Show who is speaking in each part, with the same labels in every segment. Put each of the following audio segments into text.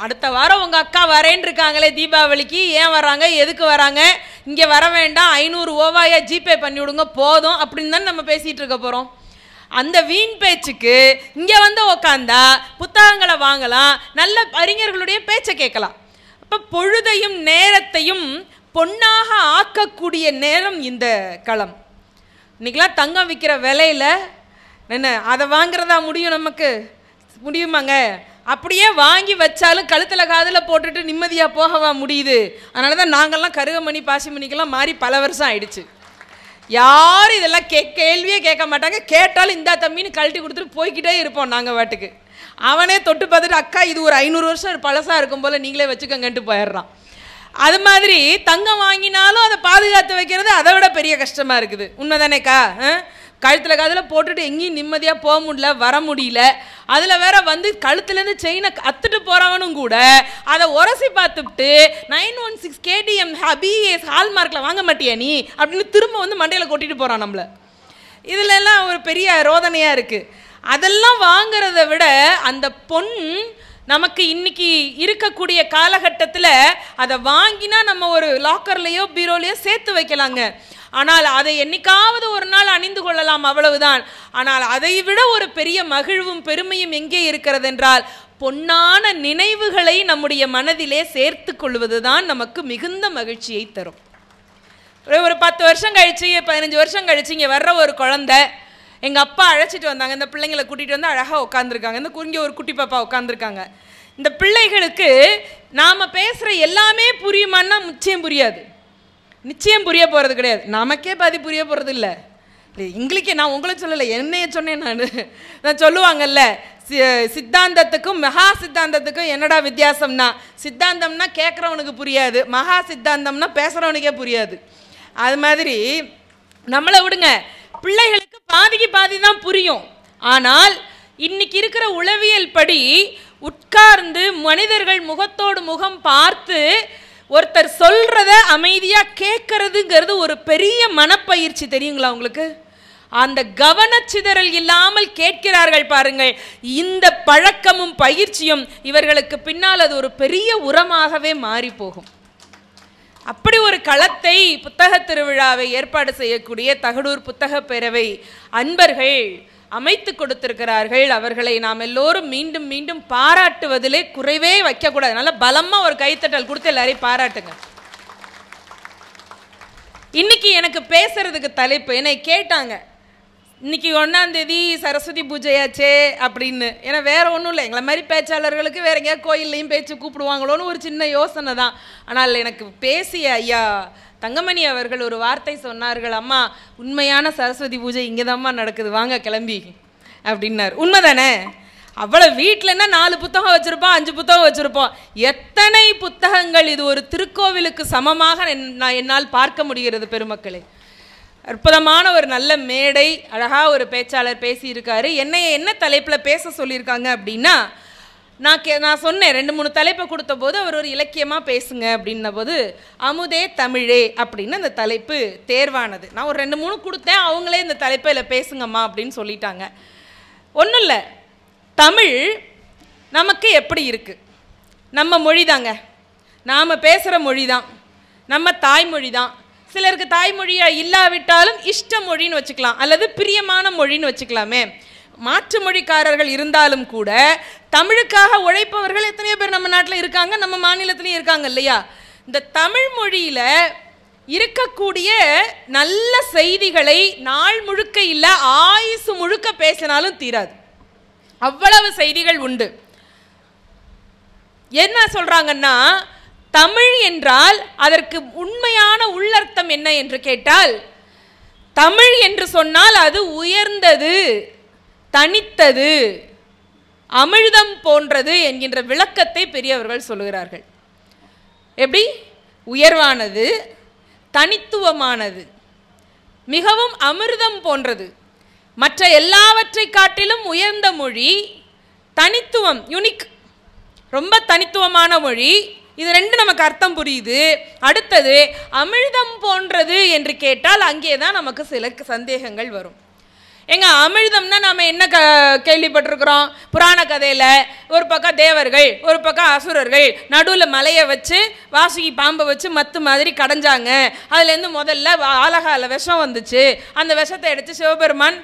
Speaker 1: அடுத்த வாரம் உங்கள் அக்கா வரேன்னு இருக்காங்களே தீபாவளிக்கு, ஏன் வராங்க, எதுக்கு வராங்க, இங்கே வர வேண்டாம், 500 ஓவாயா ஜிபே பண்ணி விடுங்க போதும் அப்படின்னு தானே நம்ம பேசிகிட்டு இருக்க போகிறோம். அந்த வீண் பேச்சுக்கு இங்கே வந்து உக்காந்தா புத்தகங்களை வாங்கலாம், நல்ல அறிஞர்களுடைய பேச்சை கேட்கலாம். அப்போ பொழுதையும் நேரத்தையும் பொன்னாக ஆக்கக்கூடிய நேரம் இந்த களம். இன்றைக்கெலாம் தங்கம் விற்கிற விலையில் என்ன அதை வாங்குறதா முடியும்? நமக்கு முடியுமாங்க? அப்படியே வாங்கி வச்சாலும் கழுத்தில் காதில் போட்டுட்டு நிம்மதியாக போகவா முடியுது? அதனால தான் நாங்கள்லாம் கருகமணி பாசிமணிக்கெல்லாம் மாறி பல வருஷம் ஆயிடுச்சு. யாரும் இதெல்லாம் கேள்வியே கேட்க மாட்டாங்க. கேட்டாலும் இந்த தம்பின்னு கழட்டி கொடுத்துட்டு போய்கிட்டே இருப்போம் நாங்கள் வாட்டுக்கு. அவனே தொட்டு பார்த்துட்டு அக்கா இது ஒரு 500 வருஷம் பழசாக இருக்கும் போல் நீங்களே வச்சுக்கங்கன்ட்டு போயிடுறான். அது மாதிரி தங்கம் வாங்கினாலும் அதை பாதுகாத்து வைக்கிறது அதை விட பெரிய கஷ்டமாக இருக்குது. உண்மைதானேக்கா? கழுத்தில் காதில் போட்டுட்டு எங்கேயும் நிம்மதியாக போக முடியல, வர முடியல. அதில் வேற வந்து கழுத்துலேருந்து செயினை அத்துட்டு போகிறவனும் கூட அதை உரசி பார்த்துட்டு 916 KDM BS ஹால்மார்க்கில் வாங்க மாட்டியா நீ அப்படின்னு திரும்ப வந்து மண்டையில் கொட்டிட்டு போகிறான் நம்மளை. இதில் எல்லாம் ஒரு பெரிய ரோதனையாக இருக்குது. அதெல்லாம் வாங்கிறத விட அந்த பொன் நமக்கு இன்னைக்கு இருக்கக்கூடிய காலகட்டத்தில் அதை வாங்கினா நம்ம ஒரு லாக்கர்லேயோ பீரோலையோ சேர்த்து வைக்கலாங்க. ஆனால் அதை என்னைக்காவது ஒரு நாள் அணிந்து கொள்ளலாம், அவ்வளவுதான். ஆனால் அதை விட ஒரு பெரிய மகிழ்வும் பெருமையும் எங்கே இருக்கிறது என்றால் பொன்னான நினைவுகளை நம்முடைய மனதிலே சேர்த்து கொள்வது தான் நமக்கு மிகுந்த மகிழ்ச்சியை தரும். ஒரு 10 வருஷம் கழிச்சு 15 வருஷம் கழிச்சு இங்கே வர்ற ஒரு குழந்தை எங்கள் அப்பா அழைச்சிட்டு வந்தாங்க. இந்த பிள்ளைங்களை கூட்டிகிட்டு வந்து அழகாக உட்காந்துருக்காங்க. இந்த குறுங்கிய ஒரு குட்டி பாப்பா உட்காந்துருக்காங்க. இந்த பிள்ளைகளுக்கு நாம் பேசுகிற எல்லாமே புரியுமான்னா நிச்சயம் புரியாது. நிச்சயம் புரிய போகிறது கிடையாது. நமக்கே பாதி புரிய போகிறது இல்லை. எங்களுக்கே நான் உங்களை சொல்லலை, என்னைய சொன்னேன். நான் சொல்லுவாங்கல்ல, சித்தாந்தத்துக்கும் மகா சித்தாந்தத்துக்கும் என்னடா வித்தியாசம்னா, சித்தாந்தம்னா கேட்குறவனுக்கு புரியாது, மகா சித்தாந்தம்னா பேசுகிறவனுக்கே புரியாது. அது மாதிரி நம்மளை விடுங்க, பிள்ளைகளுக்கு பாதிக்கு பாதி தான் புரியும். ஆனால் இன்னைக்கு இருக்கிற உளவியல் படி உட்கார்ந்து மனிதர்கள் முகத்தோடு முகம் பார்த்து ஒருத்தர் சொல்றத அமைதியா கேட்கறதுங்கிறது ஒரு பெரிய மனப்பயிற்சி. தெரியுங்களா உங்களுக்கு? அந்த கவனச்சிதறல் இல்லாமல் கேட்கிறார்கள் பாருங்கள். இந்த பழக்கமும் பயிற்சியும் இவர்களுக்கு பின்னால் அது ஒரு பெரிய உரமாகவே மாறி போகும். அப்படி ஒரு களத்தை புத்தக திருவிழாவை ஏற்பாடு செய்யக்கூடிய தகடூர் புத்தக பேரவை அன்பர்கள் அமைத்து கொடுத்திருக்கிறார்கள். அவர்களை நாம் எல்லோரும் மீண்டும் மீண்டும் பாராட்டுவதிலே குறைவே வைக்கக்கூடாது. நல்ல பலமாக ஒரு கைத்தட்டல் கொடுத்து எல்லாரையும் பாராட்டுங்க. இன்னைக்கு எனக்கு பேசுறதுக்கு தலைப்பு, என்னை கேட்டாங்க இன்னைக்கு 1ஆம் தேதி சரஸ்வதி பூஜையாச்சே அப்படின்னு. ஏன்னா வேற ஒன்றும் இல்லை, எங்களை மாதிரி பேச்சாளர்களுக்கு வேற எங்கேயா கோயில்லையும் பேச்சு கூப்பிடுவாங்களோன்னு ஒரு சின்ன யோசனை தான். ஆனால் எனக்கு பேசிய ஐயா தங்கமணி அவர்கள் ஒரு வார்த்தை சொன்னார்கள். அம்மா, உண்மையான சரஸ்வதி பூஜை இங்கே தான்மா நடக்குது, வாங்க கிளம்பி அப்படின்னார். உண்மைதானே? அவ்வளோ வீட்டிலன்னா 4 புத்தகம் வச்சுருப்போம், 5 புத்தகம் வச்சுருப்போம். எத்தனை புத்தகங்கள்! இது ஒரு திருக்கோவிலுக்கு சமமாக என்னால் பார்க்க முடிகிறது பெருமக்களே. அற்புதமான ஒரு நல்ல மேடை, அழகாக ஒரு பேச்சாளர் பேசியிருக்காரு. என்ன தலைப்பில் பேச சொல்லியிருக்காங்க அப்படின்னா, நான் சொன்னேன் 2-3 தலைப்பை கொடுத்த போது அவர் ஒரு இலக்கியமாக பேசுங்க அப்படின்ன போது அமுதே தமிழே அப்படின்னு அந்த தலைப்பு தேர்வானது. நான் ஒரு 2-3 கொடுத்தேன், அவங்களே இந்த தலைப்பை இல்லை பேசுங்கம்மா அப்படின்னு சொல்லிட்டாங்க. ஒன்றும் இல்லை, தமிழ் நமக்கு எப்படி இருக்குது? நம்ம மொழி தாங்க, நாம் பேசுகிற மொழி தான், நம்ம தாய்மொழி தான். சிலருக்கு தாய்மொழியாக இல்லாவிட்டாலும் இஷ்ட மொழின்னு வச்சுக்கலாம், அல்லது பிரியமான மொழின்னு வச்சுக்கலாமே. மாற்று மொழிக்காரர்கள் இருந்தாலும் கூட தமிழுக்காக உழைப்பவர்கள் எத்தனையோ பேர் நம்ம நாட்டில் இருக்காங்க, நம்ம மாநிலத்திலையும் இருக்காங்க இல்லையா? இந்த தமிழ் மொழியில் இருக்கக்கூடிய நல்ல செய்திகளை நாள் முழுக்க இல்லை, ஆயுசு முழுக்க பேசினாலும் தீராது. அவ்வளவு செய்திகள் உண்டு. என்ன சொல்றாங்கன்னா, தமிழ் என்றால் அதற்கு உண்மையான உள்ளர்த்தம் என்ன என்று கேட்டால், தமிழ் என்று சொன்னால் அது உயர்ந்தது, தனித்தது, அமிழ்தம் போன்றது என்கின்ற விளக்கத்தை பெரியவர்கள் சொல்லுகிறார்கள். எப்படி? உயர்வானது, தனித்துவமானது, மிகவும் அமிர்தம் போன்றது, மற்ற எல்லாவற்றை காட்டிலும் உயர்ந்த மொழி, தனித்துவம், யூனிக், ரொம்ப தனித்துவமான மொழி. இது 2 நமக்கு அர்த்தம் புரியுது. அடுத்தது அமிழ்தம் போன்றது என்று கேட்டால் அங்கே தான் நமக்கு சில சந்தேகங்கள் வரும். எங்க அமிர்தம்னா நாம என்ன கேள்விப்பட்டிருக்கிறோம்? புராண கதையில ஒரு பக்கம் தேவர்கள், ஒரு பக்கம் அசுரர்கள், நடுவில் மலையை வச்சு வாசுகி பாம்பை வச்சு மத்து மாதிரி கடைஞ்சாங்க. அதுலேருந்து முதல்ல ஆலகால விஷம் வந்துச்சு. அந்த விஷத்தை எடுத்து சிவபெருமான்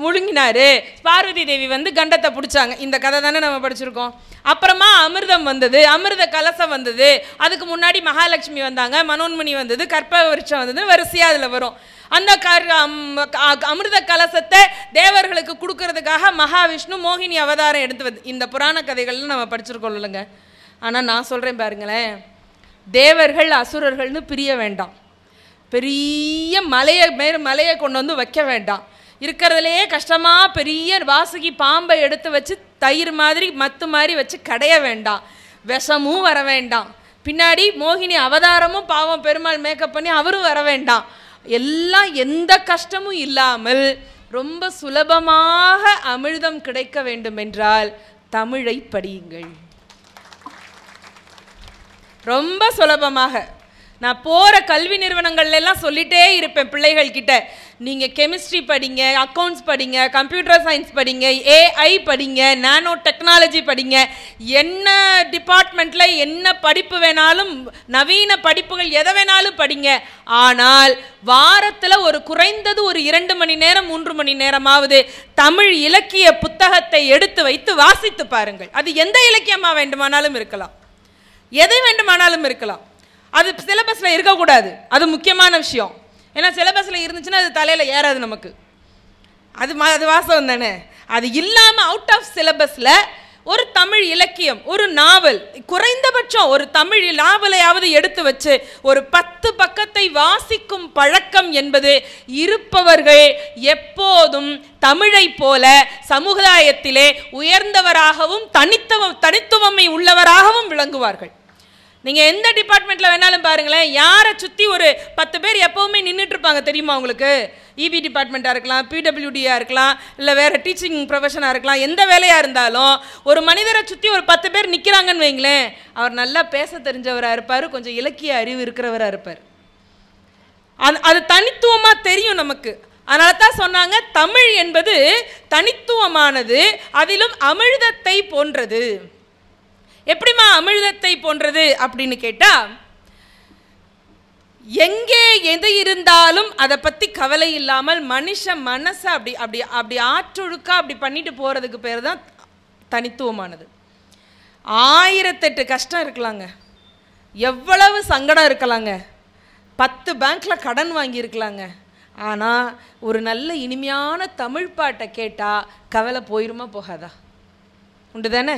Speaker 1: முழுங்கினாரு. பார்வதி தேவி வந்து கண்டத்தை பிடிச்சாங்க. இந்த கதை தானே நம்ம படிச்சிருக்கோம். அப்புறமா அமிர்தம் வந்தது, அமிர்த கலசம் வந்தது. அதுக்கு முன்னாடி மகாலட்சுமி வந்தாங்க, மனோன்மணி வந்தது, கற்பக விருட்சம் வந்தது, வரிசையாக அதில் வரும். அந்த அமிர்த கலசத்தை தேவர்களுக்கு கொடுக்கறதுக்காக மகாவிஷ்ணு மோகினி அவதாரம் எடுத்து வந்து இந்த புராண கதைகள்னு நம்ம படிச்சிருக்கோம் இல்லைங்க. ஆனால் நான் சொல்கிறேன் பாருங்களேன், தேவர்கள் அசுரர்கள்னு பிரிய வேண்டாம். பெரிய மலையை கொண்டு வந்து வைக்க வேண்டாம். இருக்கிறதுலையே கஷ்டமாக பெரிய வாசுகி பாம்பை எடுத்து வச்சு தயிர் மாதிரி மத்து மாதிரி வச்சு கடைய வேண்டாம். விஷமும் வர வேண்டாம். பின்னாடி மோகினி அவதாரமும் பாவம் பெருமாள் மேக்கப் பண்ணி அவரும் வர வேண்டாம். எல்லாம் எந்த கஷ்டமும் இல்லாமல் ரொம்ப சுலபமாக அமிர்தம் கிடைக்க வேண்டும் என்றால் தமிழை படியுங்கள். ரொம்ப சுலபமாக. நான் போகிற கல்வி நிறுவனங்கள்ல எல்லாம் சொல்லிட்டே இருப்பேன் பிள்ளைகள் கிட்ட, நீங்கள் கெமிஸ்ட்ரி படிங்க, அக்கௌண்ட்ஸ் படிங்க, கம்ப்யூட்டர் சயின்ஸ் படிங்க, ஏஐ படிங்க, நானோ டெக்னாலஜி படிங்க, என்ன டிபார்ட்மெண்ட்டில் என்ன படிப்பு வேணாலும், நவீன படிப்புகள் எதை வேணாலும் படிங்க. ஆனால் வாரத்தில் ஒரு குறைந்தது ஒரு 2 மணி நேரம் 3 மணி நேரமாவது தமிழ் இலக்கிய புத்தகத்தை எடுத்து வைத்து வாசித்து பாருங்கள். அது எந்த இலக்கியமாக வேண்டுமானாலும் இருக்கலாம், எதை வேண்டுமானாலும் இருக்கலாம். அது சிலபஸில் இருக்கக்கூடாது. அது முக்கியமான விஷயம். ஏன்னா சிலபஸில் இருந்துச்சுன்னா அது தலையில் ஏறாது நமக்கு. அது வாசம் தானே. அது இல்லாமல் அவுட் ஆஃப் சிலபஸில் ஒரு தமிழ் இலக்கியம், ஒரு நாவல், குறைந்தபட்சம் ஒரு தமிழ் நாவலையாவது எடுத்து வச்சு ஒரு 10 பக்கத்தை வாசிக்கும் பழக்கம் என்பது இருப்பவர்கள் எப்போதும் தமிழை போல சமுதாயத்திலே உயர்ந்தவராகவும் தனித்துவமை உள்ளவராகவும் விளங்குவார்கள். நீங்கள் எந்த டிபார்ட்மெண்ட்டில் வேணாலும் பாருங்களேன், யாரை சுற்றி ஒரு 10 பேர் எப்போவுமே நின்றுட்டு இருப்பாங்க தெரியுமா உங்களுக்கு? இபி டிபார்ட்மெண்ட்டாக இருக்கலாம், பிடபிள்யூடியாக இருக்கலாம், இல்லை வேறு டீச்சிங் ப்ரொஃபஷனாக இருக்கலாம். எந்த வேலையாக இருந்தாலும் ஒரு மனிதரை சுற்றி ஒரு 10 பேர் நிற்கிறாங்கன்னு வைங்களேன், அவர் நல்லா பேச தெரிஞ்சவராக இருப்பார், கொஞ்சம் இலக்கிய அறிவு இருக்கிறவராக இருப்பார். அது தனித்துவமாக தெரியும் நமக்கு. அதனால தான் சொன்னாங்க தமிழ் என்பது தனித்துவமானது, அதிலும் அமிர்தத்தை போன்றது. எப்படிமா அமிர்தத்தை போன்றது அப்படின்னு கேட்டா, எங்கே எது இருந்தாலும் அதை பற்றி கவலை இல்லாமல் மனுஷ மனசை அப்படி அப்படி அப்படி ஆற்றொழுக்கா அப்படி பண்ணிட்டு போகிறதுக்கு பேர் தான் தனித்துவமானது. 1008 கஷ்டம் இருக்கலாங்க, எவ்வளவு சங்கடம் இருக்கலாங்க, 10 பேங்க்கில் கடன் வாங்கியிருக்கலாங்க. ஆனால் ஒரு நல்ல இனிமையான தமிழ் பாட்டை கேட்டால் கவலை போயிருமா போகாதா? உண்டு தானே?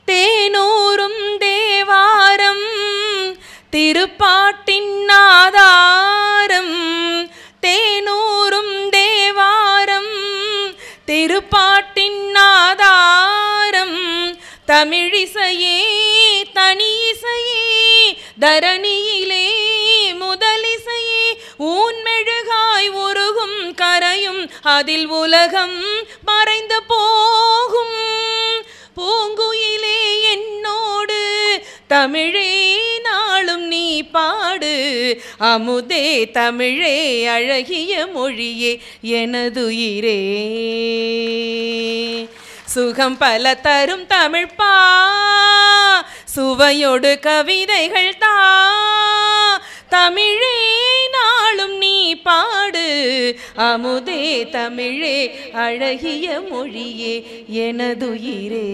Speaker 1: தேனூரும் தேவாரம் திருப்பாட்டின் ஆதாரம், தேனூரும் தேவாரம் திருப்பாட்டின் ஆதாரம், தமிழிசையே தனி இசையே தரணியிலே முதலிசையே, ஊன்மெழுகாய் உருகும் கரையும் அதில் உலகம் மறைந்து போகும், பூங்குயிலே என்னோடு தமிழே நாளும் நீ பாடு, அமுதே தமிழே அழகிய மொழியே எனதுயிரே, சுகம் பல தரும் தமிழ் பா, சுவையோடு கவிதைகள் தா, தமிழே நாளும் நீ பாடு, அமுதே தமிழே அழகிய மொழியே எனதுயிரே.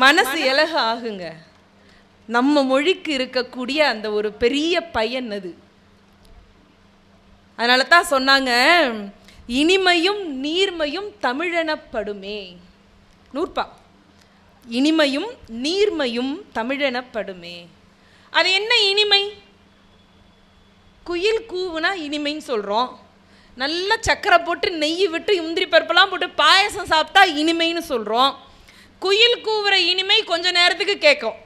Speaker 1: மனசு இலக ஆகுங்க. நம்ம மொழிக்கு இருக்கக்கூடிய அந்த ஒரு பெரிய பயன் அது. அதனால தான் சொன்னாங்க, இனிமையும் நீர்மையும் தமிழெனப்படுமே. நூற்பா, இனிமையும் நீர்மையும் தமிழெனப்படுமே. அது என்ன இனிமை? குயில் கூவுனா இனிமைன்னு சொல்கிறோம். நல்லா சக்கரை போட்டு நெய் விட்டு முந்திரி பருப்பெல்லாம் போட்டு பாயசம் சாப்பிட்டா இனிமைன்னு சொல்கிறோம். குயில் கூவுற இனிமை கொஞ்ச நேரத்துக்கு கேட்கும்,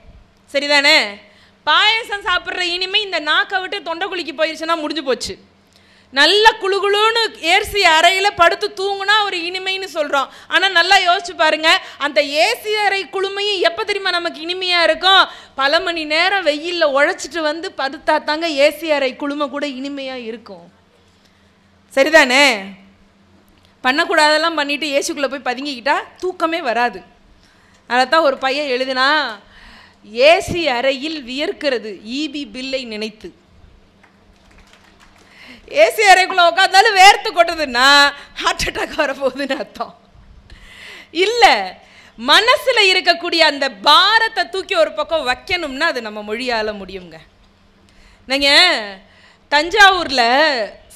Speaker 1: சரிதானே? பாயசம் சாப்பிட்ற இனிமை இந்த நாக்கை விட்டு தொண்டை குளிக்கு போயிடுச்சுன்னா முடிஞ்சு போச்சு. நல்ல குளுகுளுன்னு ஏசி அறையில் படுத்து தூங்குனா ஒரு இனிமைன்னு சொல்கிறோம். ஆனால் நல்லா யோசிச்சு பாருங்க, அந்த ஏசி அறை குளுமையும் எப்போ தெரியுமா நமக்கு இனிமையாக இருக்கும்? பல மணி நேரம் வெயிலில் உழைச்சிட்டு வந்து படுத்தா தாங்க ஏசி அறை குளுமை கூட இனிமையாக இருக்கும். சரிதானே? பண்ணக்கூடாதெல்லாம் பண்ணிட்டு ஏசிக்குள்ளே போய் பதுங்கிக்கிட்டா தூக்கமே வராது. அதைத்தான் ஒரு பையன் எழுதினா, ஏசி அறையில் வியர்க்கிறது ஈபி பில்லை நினைத்து. ஏசி அறைக்குள்ள உட்காந்தாலும் வேர்த்து கொட்டுதுன்னா ஹார்ட் அட்டாக் வரப்போகுதுன்னு அர்த்தம் இல்லை. மனசில் இருக்கக்கூடிய அந்த பாரத்தை தூக்கி ஒரு பக்கம் வைக்கணும்னா அது நம்ம மொழியால் முடியுங்க. நீங்கள் தஞ்சாவூரில்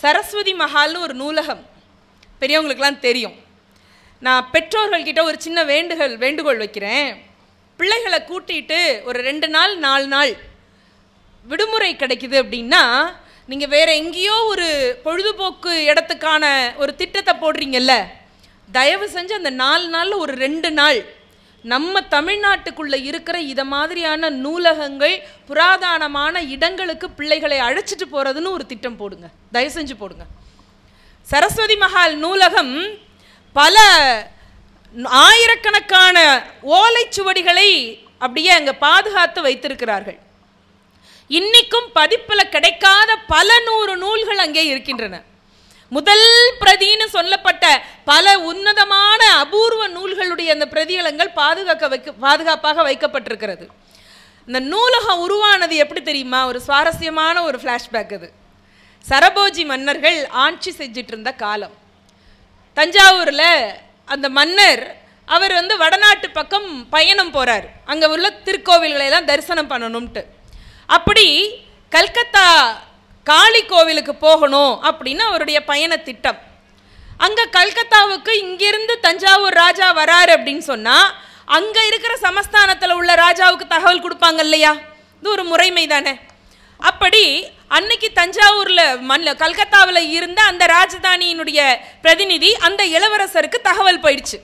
Speaker 1: சரஸ்வதி மஹால்னு ஒரு நூலகம் பெரியவங்களுக்கெல்லாம் தெரியும். நான் பெற்றோர்கள்கிட்ட ஒரு சின்ன வேண்டுகோள் வைக்கிறேன். பிள்ளைகளை கூட்டிகிட்டு ஒரு 2 நாள் 4 நாள் விடுமுறை கிடைக்குது அப்படின்னா, நீங்கள் வேறு எங்கேயோ ஒரு பொழுதுபோக்கு இடத்துக்கான ஒரு திட்டத்தை போடுறீங்கல்ல, தயவு செஞ்சு அந்த 4 நாளில் ஒரு 2 நாள் நம்ம தமிழ்நாட்டுக்குள்ளே இருக்கிற இதை மாதிரியான நூலகங்கள், புராதனமான இடங்களுக்கு பிள்ளைகளை அழைச்சிட்டு போகிறதுன்னு ஒரு திட்டம் போடுங்க, தயவு செஞ்சு போடுங்க. சரஸ்வதி மஹால் நூலகம் பல ஆயிரக்கணக்கான ஓலைச்சுவடிகளை அப்படியே அங்கே பாதுகாத்து வைத்திருக்கிறார்கள். இன்னைக்கும் பதிப்பில் கிடைக்காத பல 100 நூல்கள் அங்கே இருக்கின்றன. முதல் பிரதின்னு சொல்லப்பட்ட பல உன்னதமான அபூர்வ நூல்களுடைய அந்த பிரதிகளங்கள் பாதுகாப்பாக வைக்கப்பட்டிருக்கிறது. இந்த நூலகம் உருவானது எப்படி தெரியுமா? ஒரு சுவாரஸ்யமான ஒரு ஃப்ளாஷ்பேக் அது. சரபோஜி மன்னர்கள் ஆட்சி செஞ்சிட்டு இருந்த காலம். தஞ்சாவூரில் அந்த மன்னர் அவர் வடநாட்டு பக்கம் பயணம் போகிறார், அங்கே உள்ள திருக்கோவில்களை எல்லாம் தரிசனம் பண்ணணும்ட்டு. அப்படி கல்கத்தா காளி கோவிலுக்கு போகணும் அப்படின்னு அவருடைய பயண திட்டம். அங்கே கல்கத்தாவுக்கு இங்கிருந்து தஞ்சாவூர் ராஜா வராரு அப்படின்னு சொன்னால் அங்கே இருக்கிற சமஸ்தானத்தில் உள்ள ராஜாவுக்கு தகவல் கொடுப்பாங்க இல்லையா? இது ஒரு முறைமை தானே. அப்படி அன்னைக்கு தஞ்சாவூரில் கல்கத்தாவில் இருந்த அந்த ராஜதானியினுடைய பிரதிநிதி அந்த இளவரசருக்கு தகவல் போயிடுச்சு,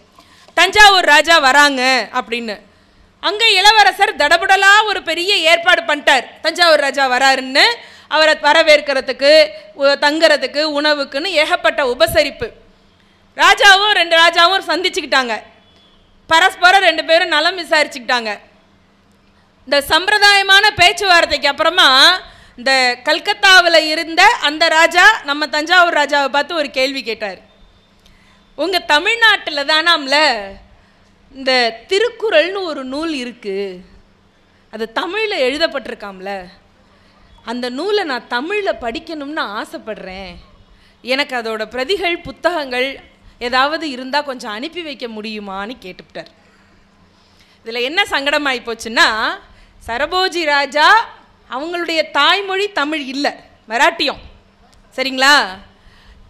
Speaker 1: தஞ்சாவூர் ராஜா வராங்க அப்படின்னு. அங்கே இளவரசர் தடபுடலா ஒரு பெரிய ஏற்பாடு பண்ணிட்டார், தஞ்சாவூர் ராஜா வராருன்னு. அவரை வரவேற்கிறதுக்கு, தங்குறதுக்கு, உணவுக்குன்னு ஏகப்பட்ட உபசரிப்பு. ராஜாவும் 2 ராஜாவும் சந்திச்சுக்கிட்டாங்க, பரஸ்பரம் 2 பேரும் நலம் விசாரிச்சுக்கிட்டாங்க. இந்த சம்பிரதாயமான பேச்சுவார்த்தைக்கு அப்புறமா இந்த கல்கத்தாவில் இருந்த அந்த ராஜா நம்ம தஞ்சாவூர் ராஜாவை பார்த்து ஒரு கேள்வி கேட்டார். உங்கள் தமிழ்நாட்டில் தானாம்ல இந்த திருக்குறள்னு ஒரு நூல் இருக்குது, அது தமிழில் எழுதப்பட்டிருக்காம்ல, அந்த நூலை நான் தமிழில் படிக்கணும்னு ஆசைப்படுறேன், எனக்கு அதோட பிரதிகள் புத்தகங்கள் ஏதாவது இருந்தால் கொஞ்சம் அனுப்பி வைக்க முடியுமான்னு கேட்டுவிட்டார். இதில் என்ன சங்கடமாகி போச்சுன்னா, சரபோஜி ராஜா அவங்களுடைய தாய்மொழி தமிழ் இல்லை, மராட்டியம். சரிங்களா?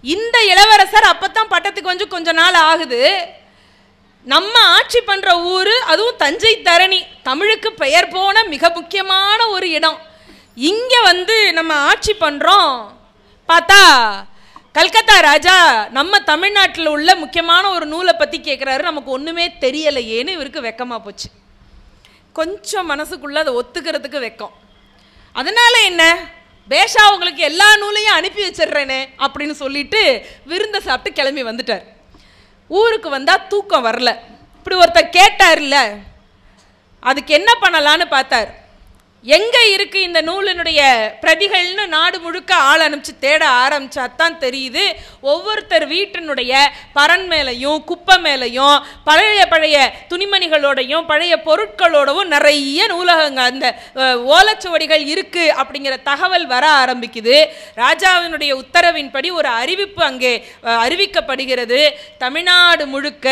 Speaker 1: இந்த இளவரசர் அப்போ தான் பட்டத்துக்கு கொஞ்ச நாள் ஆகுது. நம்ம ஆட்சி பண்ணுற ஊர், அதுவும் தஞ்சை தரணி, தமிழுக்கு பெயர் போன மிக முக்கியமான ஒரு இடம். இங்கே நம்ம ஆட்சி பண்ணுறோம். பார்த்தா கல்கத்தா ராஜா நம்ம தமிழ்நாட்டில் உள்ள முக்கியமான ஒரு நூலை பற்றி கேட்குறாரு, நமக்கு ஒன்றுமே தெரியலையேன்னு இவருக்கு வெக்கமாக போச்சு. கொஞ்சம் மனசுக்குள்ளே அதை ஒத்துக்கிறதுக்கு வெக்கம். அதனால என்ன, பேஷா உங்களுக்கு எல்லா நூலையும் அனுப்பி வச்சிடுறேனே அப்படின்னு சொல்லிட்டு விருந்தை சாப்பிட்டு கிளம்பி வந்துட்டார். ஊருக்கு வந்தால் தூக்கம் வரல. இப்படி ஒருத்தர் கேட்டார்ல, அதுக்கு என்ன பண்ணலான்னு பார்த்தார். எங்கே இருக்குது இந்த நூலினுடைய பிரதிகள்னு நாடு முழுக்க ஆள் அனுப்பிச்சு தேட ஆரம்பிச்சாதான் தெரியுது, ஒவ்வொருத்தர் வீட்டினுடைய பரன் மேலையும் குப்பை மேலையும் பழைய துணிமணிகளோடையும் பழைய பொருட்களோடவும் நிறைய நூலகங்கள் அந்த ஓலைச்சுவடிகள் இருக்குது அப்படிங்கிற தகவல் வர ஆரம்பிக்குது. ராஜாவினுடைய உத்தரவின்படி ஒரு அறிவிப்பு அங்கே அறிவிக்கப்படுகிறது. தமிழ்நாடு முழுக்க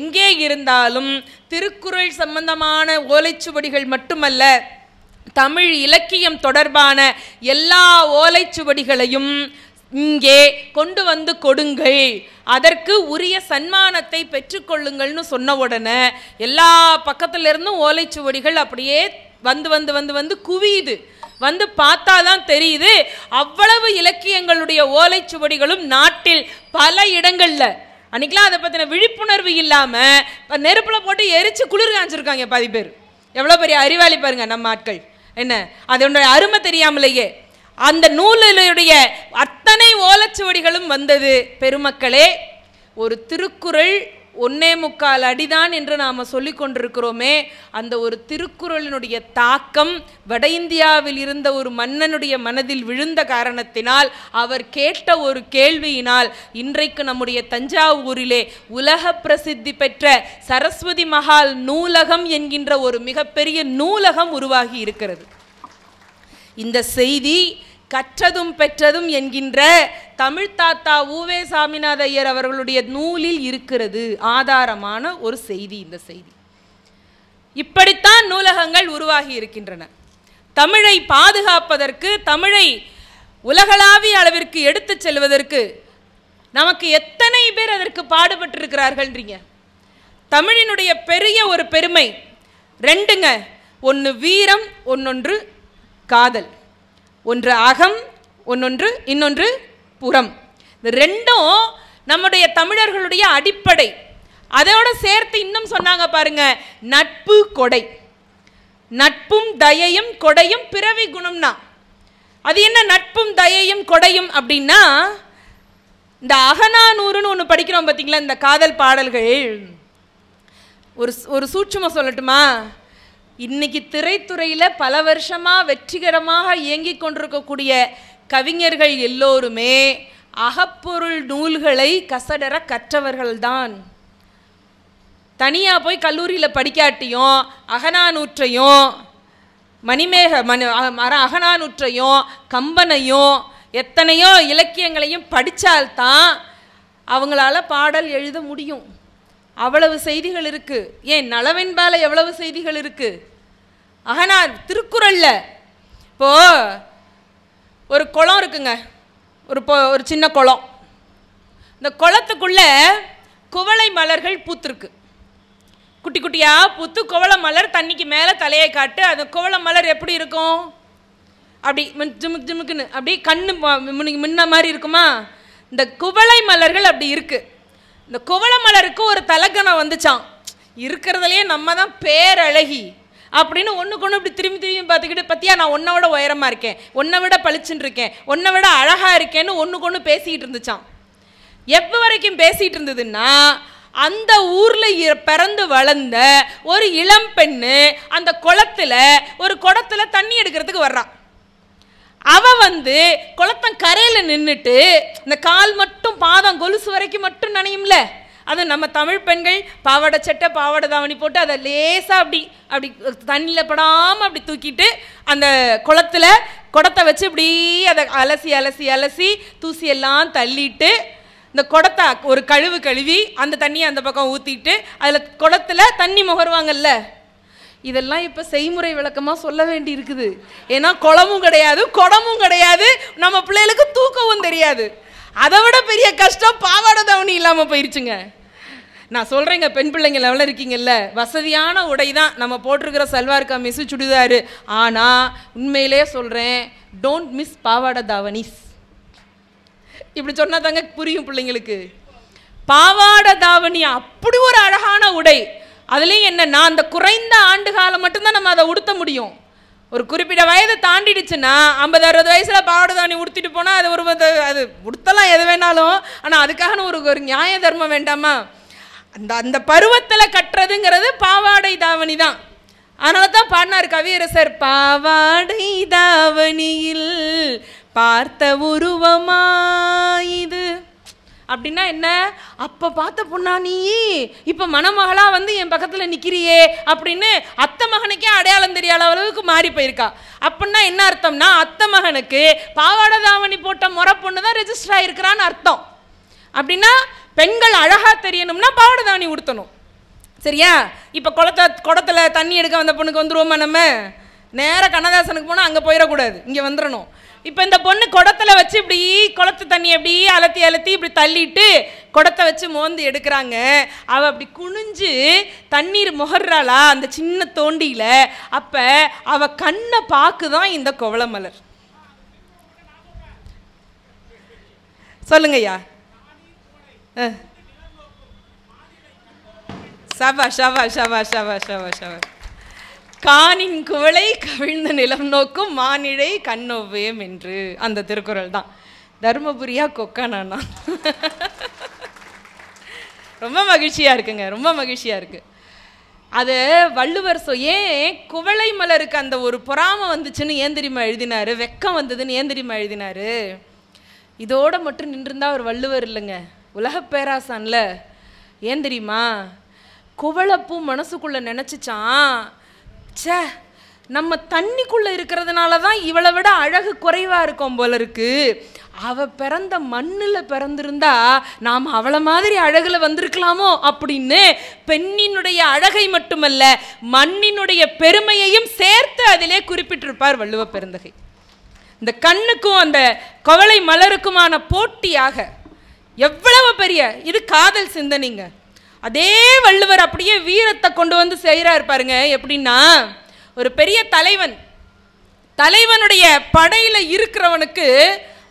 Speaker 1: எங்கே இருந்தாலும் திருக்குறள் சம்பந்தமான ஓலைச்சுவடிகள் மட்டுமல்ல, தமிழ் இலக்கியம் தொடர்பான எல்லா ஓலைச்சுவடிகளையும் இங்கே கொண்டு வந்து கொடுங்கள், அதற்கு உரிய சன்மானத்தை பெற்றுக்கொள்ளுங்கள்னு சொன்ன உடனே எல்லா பக்கத்திலிருந்தும் ஓலைச்சுவடிகள் அப்படியே வந்து வந்து வந்து வந்து குவியுது. வந்து பார்த்தா தான் தெரியுது, அவ்வளவு இலக்கியங்களுடைய ஓலைச்சுவடிகளும் நாட்டில் பல இடங்களில். அன்றைக்கெலாம் அதை பற்றின விழிப்புணர்வு இல்லாமல் நெருப்பில் போட்டு எரித்து குளிர் காய்ச்சிருக்காங்க பாதி பேர். எவ்வளோ பெரிய அறிவாளி பாருங்க நம்ம ஆட்கள். என்ன அதனுடைய அருமை தெரியாமலேயே அந்த நூலுடைய அத்தனை ஓலை ஓலைச்சுவடிகளும் வந்தது. பெருமக்களே, ஒரு திருக்குறள் 1.25 அடிதான் என்று நாம் சொல்லிக் கொண்டிருக்கிறோமே, அந்த ஒரு திருக்குறளினுடைய தாக்கம் வட இந்தியாவில் இருந்த ஒரு மன்னனுடைய மனதில் விழுந்த காரணத்தினால், அவர் கேட்ட ஒரு கேள்வியினால் இன்றைக்கு நம்முடைய தஞ்சாவூரிலே உலக பிரசித்தி பெற்ற சரஸ்வதி மஹால் நூலகம் என்கின்ற ஒரு மிகப்பெரிய நூலகம் உருவாகி இருக்கிறது. இந்த செய்தி கற்றதும் பெற்றதும் என்கின்ற தமிழ் தாத்தா உவே சாமிநாத ஐயர் அவர்களுடைய நூலில் இருக்கிறது. ஆதாரமான ஒரு செய்தி இந்த செய்தி. இப்படித்தான் நூலகங்கள் உருவாகி இருக்கின்றன. தமிழை பாதுகாப்பதற்கு, தமிழை உலகளாவிய அளவிற்கு எடுத்துச் செல்வதற்கு நமக்கு எத்தனை பேர் அதற்கு பாடுபட்டிருக்கிறார்கள்ன்றீங்க. தமிழினுடைய பெரிய ஒரு பெருமை ரெண்டுங்க. ஒன்று வீரம், ஒன்னொன்று காதல். ஒன்று அகம், இன்னொன்று புறம். இந்த ரெண்டும் நம்முடைய தமிழர்களுடைய அடிப்படை. அதோட சேர்த்து இன்னும் சொன்னாங்க பாருங்க, நட்பு கொடை. நட்பும் தயையும் கொடையும் பிறவி குணம்னா அது என்ன? நட்பும் தயையும் கொடையும் அப்படின்னா, இந்த அகநானூறுன்னு ஒன்று படிக்கிறோம் பார்த்தீங்களா, இந்த காதல் பாடல்கள். ஒரு சூட்சுமம் சொல்லட்டுமா? இன்னைக்கு திரைத்துறையில் பல வருஷமாக வெற்றிகரமாக இயங்கிக் கொண்டிருக்கக்கூடிய கவிஞர்கள் எல்லோருமே அகப்பொருள் நூல்களை கசடர கற்றவர்கள்தான். தனியாக போய் கல்லூரியில் படிக்காட்டியும் அகநானூற்றையும் அகநானூற்றையும் கம்பனையும் எத்தனையோ இலக்கியங்களையும் படித்தால்தான் அவங்களால பாடல் எழுத முடியும். அவ்வளவு செய்திகள் இருக்கு. ஏன் நலவென்பால எவ்வளவு செய்திகள் இருக்கு? திருக்குறள்ல இப்போ ஒரு குளம் இருக்குங்க, ஒரு சின்ன குளம். இந்த குளத்துக்குள்ள குவளை மலர்கள் பூத்துருக்கு. குட்டி குட்டியா பூத்து குவளை மலர் தண்ணிக்கு மேலே தலையை காட்டு. அந்த குவளை மலர் எப்படி இருக்கும்? அப்படி ஜிமுக்கு ஜிமுக்குன்னு அப்படி கண்ணு முன்ன மாதிரி இருக்குமா? இந்த குவளை மலர்கள் அப்படி இருக்கு. இந்த குவளை மலருக்கு ஒரு தலக்கணம் வந்துச்சான். இருக்கிறதுலையே நம்ம தான் பேரழகி அப்படின்னு ஒன்றுக்கு ஒன்று இப்படி திரும்பி பார்த்துக்கிட்டு, பத்தியா நான் உன்னை விட உயரமாக இருக்கேன், உன்னை விட பளிச்சுன்னு இருக்கேன், உன்னை விட அழகாக இருக்கேன்னு ஒன்றுக்கு ஒன்று பேசிக்கிட்டு இருந்துச்சான். எப்போ வரைக்கும் பேசிகிட்டு இருந்ததுன்னா, அந்த ஊரில் பிறந்து வளர்ந்த ஒரு இளம் பெண்ணு அந்த ஒரு குடத்துல தண்ணி எடுக்கிறதுக்கு வர்றான். அவ குளத்தம் கரையில் நின்றுட்டு இந்த கால் மட்டும் பாதம் கொலுசு வரைக்கும் மட்டும் நனையும்ல, அது நம்ம தமிழ் பெண்கள் பாவாடை சட்டை பாவாடை தாவணி போட்டு அதை லேசாக அப்படி அப்படி தண்ணியில் படாமல் அப்படி தூக்கிட்டு அந்த குடத்தை வச்சு இப்படி அதை அலசி அலசி அலசி தூசியெல்லாம் தள்ளிட்டு இந்த குடத்தை ஒரு கழுவி அந்த தண்ணியை அந்த பக்கம் ஊற்றிட்டு அதில் குடத்தில் தண்ணி முகருவாங்கல்ல. இதெல்லாம் இப்போ செய்முறை விளக்கமாக சொல்ல வேண்டி இருக்குது. ஏன்னா குளமும் கிடையாது, குடமும் கிடையாது, நம்ம பிள்ளைகளுக்கு தூக்கவும் தெரியாது. அதை விட பெரிய கஷ்டம் பாவாடை தாவணி இல்லாமல் போயிடுச்சுங்க. நான் சொல்கிறேங்க, பெண் பிள்ளைங்க லெவலில் இருக்கீங்கல்ல, வசதியான உடை தான் நம்ம போட்டிருக்கிற சல்வார் கமீஸு சுடிதாரு. ஆனால் உண்மையிலே சொல்கிறேன், டோன்ட் மிஸ் பாவாடை தாவணிஸ். இப்படி சொன்னால் தாங்க புரியும் பிள்ளைங்களுக்கு. பாவாடை தாவணி அப்படி ஒரு அழகான உடை. அதுலேயும் என்னன்னா, அந்த குறைந்த ஆண்டு காலம் மட்டும்தான் நம்ம அதை உடுத்த முடியும். ஒரு குறிப்பிட்ட வயதை தாண்டிடுச்சுன்னா 50-60 வயசில் பாவாடை தாவணி உடுத்திட்டு போனால் அது உடுத்தலாம் எது வேணாலும். ஆனால் அதுக்காக ஒரு நியாய தர்மம் வேண்டாமா? அந்த பருவத்தில் கட்டுறதுங்கிறது பாவாடை தாவணி தான். அதனால தான் பாடினார் கவியரசர், பாவாடை தாவணியில் பார்த்த உருவமா இது. அப்படின்னா என்ன? அப்போ பார்த்த பொண்ணா நீ இப்போ மணமகளா என் பக்கத்தில் நிற்கிறியே அப்படின்னு அத்தை மகனுக்கே அடையாளம் தெரியாத அளவுக்கு மாறி போயிருக்கா. அப்படின்னா என்ன அர்த்தம்னா, அத்தை மகனுக்கு பாவாடை தாவணி போட்ட முறை பொண்ணு தான் ரெஜிஸ்டர் ஆகிருக்கிறான்னு அர்த்தம். அப்படின்னா பெண்கள் அழகாக தெரியணும்னா பாவாடை தாவணி உடுத்தணும். சரியா? இப்போ குடத்தில் தண்ணி எடுக்க வந்த பொண்ணுக்கு வந்துடுவோமா? நம்ம நேராக கண்ணதாசனுக்கு போனால் அங்கே போயிடக்கூடாது, இங்கே வந்துடணும். இப்போ இந்த பொண்ணு குடத்தில் வச்சு இப்படி குளத்து தண்ணி அப்படி அலத்தி அலத்தி இப்படி தள்ளிட்டு குடத்தை வச்சு மோந்து எடுக்கிறாங்க. அவள் அப்படி குனிஞ்சு தண்ணீர் முகர்றாளா அந்த சின்ன தோண்டியில். அப்போ அவள் கண்ணை பார்க்குதான் இந்த குவளை மலர். சொல்லுங்கய்யா. ஷவா ஷவா ஷவா ஷவா ஷவா ஷவா. காணின் குவளை கவிழ்ந்த நிலம் நோக்கும் மானிழை கண்ணொவ்வேம் என்று அந்த திருக்குறள் தான். தர்மபுரியா கொக்கானா? ரொம்ப மகிழ்ச்சியாக இருக்குங்க, ரொம்ப மகிழ்ச்சியாக இருக்குது. அது வள்ளுவர் ஏன் குவளை மலருக்கு அந்த ஒரு பொறாமை வந்துச்சுன்னு ஏன் தெரியுமா எழுதினாரு, வெக்கம் வந்ததுன்னு ஏன் தெரியுமா எழுதினாரு? இதோட மட்டும் நின்றுருந்தா அவர் வள்ளுவர் இல்லைங்க, உலக பேராசான்ல. ஏன் தெரியுமா? குவளைப்பூ மனசுக்குள்ள நினச்சிச்சான், சே நம்ம தண்ணிக்குள்ள இருக்கிறதுனால தான் இவளை விட அழகு குறைவா இருக்கும் போல இருக்கு, அவ பிறந்த மண்ணில் பிறந்திருந்தா நாம் அவளை மாதிரி அழகுல வந்திருக்கலாமோ அப்படின்னு பெண்ணினுடைய அழகை மட்டுமல்ல மண்ணினுடைய பெருமையையும் சேர்த்து அதிலே குறிப்பிட்டிருப்பார் வள்ளுவ பெருந்தகை. இந்த கண்ணுக்கும் அந்த குவளை மலருக்குமான போட்டியாக எவ்வளவு பெரிய இது காதல் சிந்தனைங்க. அதே வள்ளுவர் அப்படியே வீரத்தை கொண்டு வந்து செய்கிறார் பாருங்க. எப்படின்னா, ஒரு பெரிய தலைவனுடைய படையில இருக்கிறவனுக்கு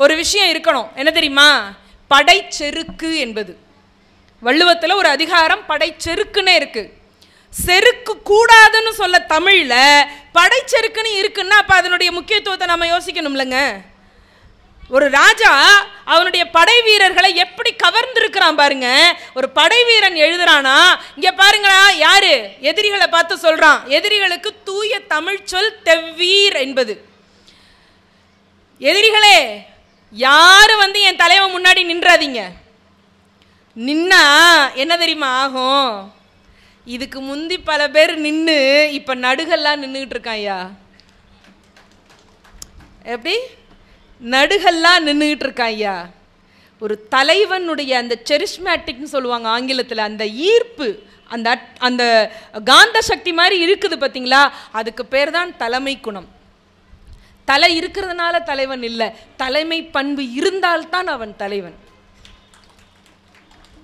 Speaker 1: ஒரு விஷயம் இருக்கணும், என்ன தெரியுமா? படைச்செருக்கு என்பது. வள்ளுவத்தில் ஒரு அதிகாரம் படைச்செருக்குன்னு இருக்கு. செருக்கு கூடாதுன்னு சொல்ல தமிழ்ல படைச்செருக்குன்னு இருக்குன்னா அப்ப அதனுடைய முக்கியத்துவத்தை நம்ம யோசிக்கணும்லங்க. ஒரு ராஜா அவனுடைய படை வீரர்களை எப்படி கவர்ந்திருக்கிறான் பாருங்க. ஒரு படை வீரன் எழுதுறானா, இங்க பாருங்களா, யாரு எதிரிகளை பார்த்து சொல்றான். எதிரிகளுக்கு தூய தமிழ் சொல் தெவ்வீர் என்பது. எதிரிகளே, யாரு வந்து என் தலைவன் முன்னாடி நின்றாதீங்க. நின்னா என்ன தெரியுமா ஆகும்? இதுக்கு முந்தி பல பேர் நின்று இப்ப நடுகள்லாம் நின்றுகிட்டு இருக்கான். ஐயா எப்படி நடுகள்லாம் நின்றுகிட்டு இருக்கான் ஐயா. ஒரு தலைவனுடைய அந்த செரிஸ்மேட்டிக்னு சொல்லுவாங்க ஆங்கிலத்தில், அந்த ஈர்ப்பு, அந்த அந்த காந்த சக்தி மாதிரி இருக்குது பார்த்தீங்களா, அதுக்கு பேர் தான் தலைமை குணம். தலை இருக்கிறதுனால தலைவன் இல்லை, தலைமை பண்பு இருந்தால்தான் அவன் தலைவன்.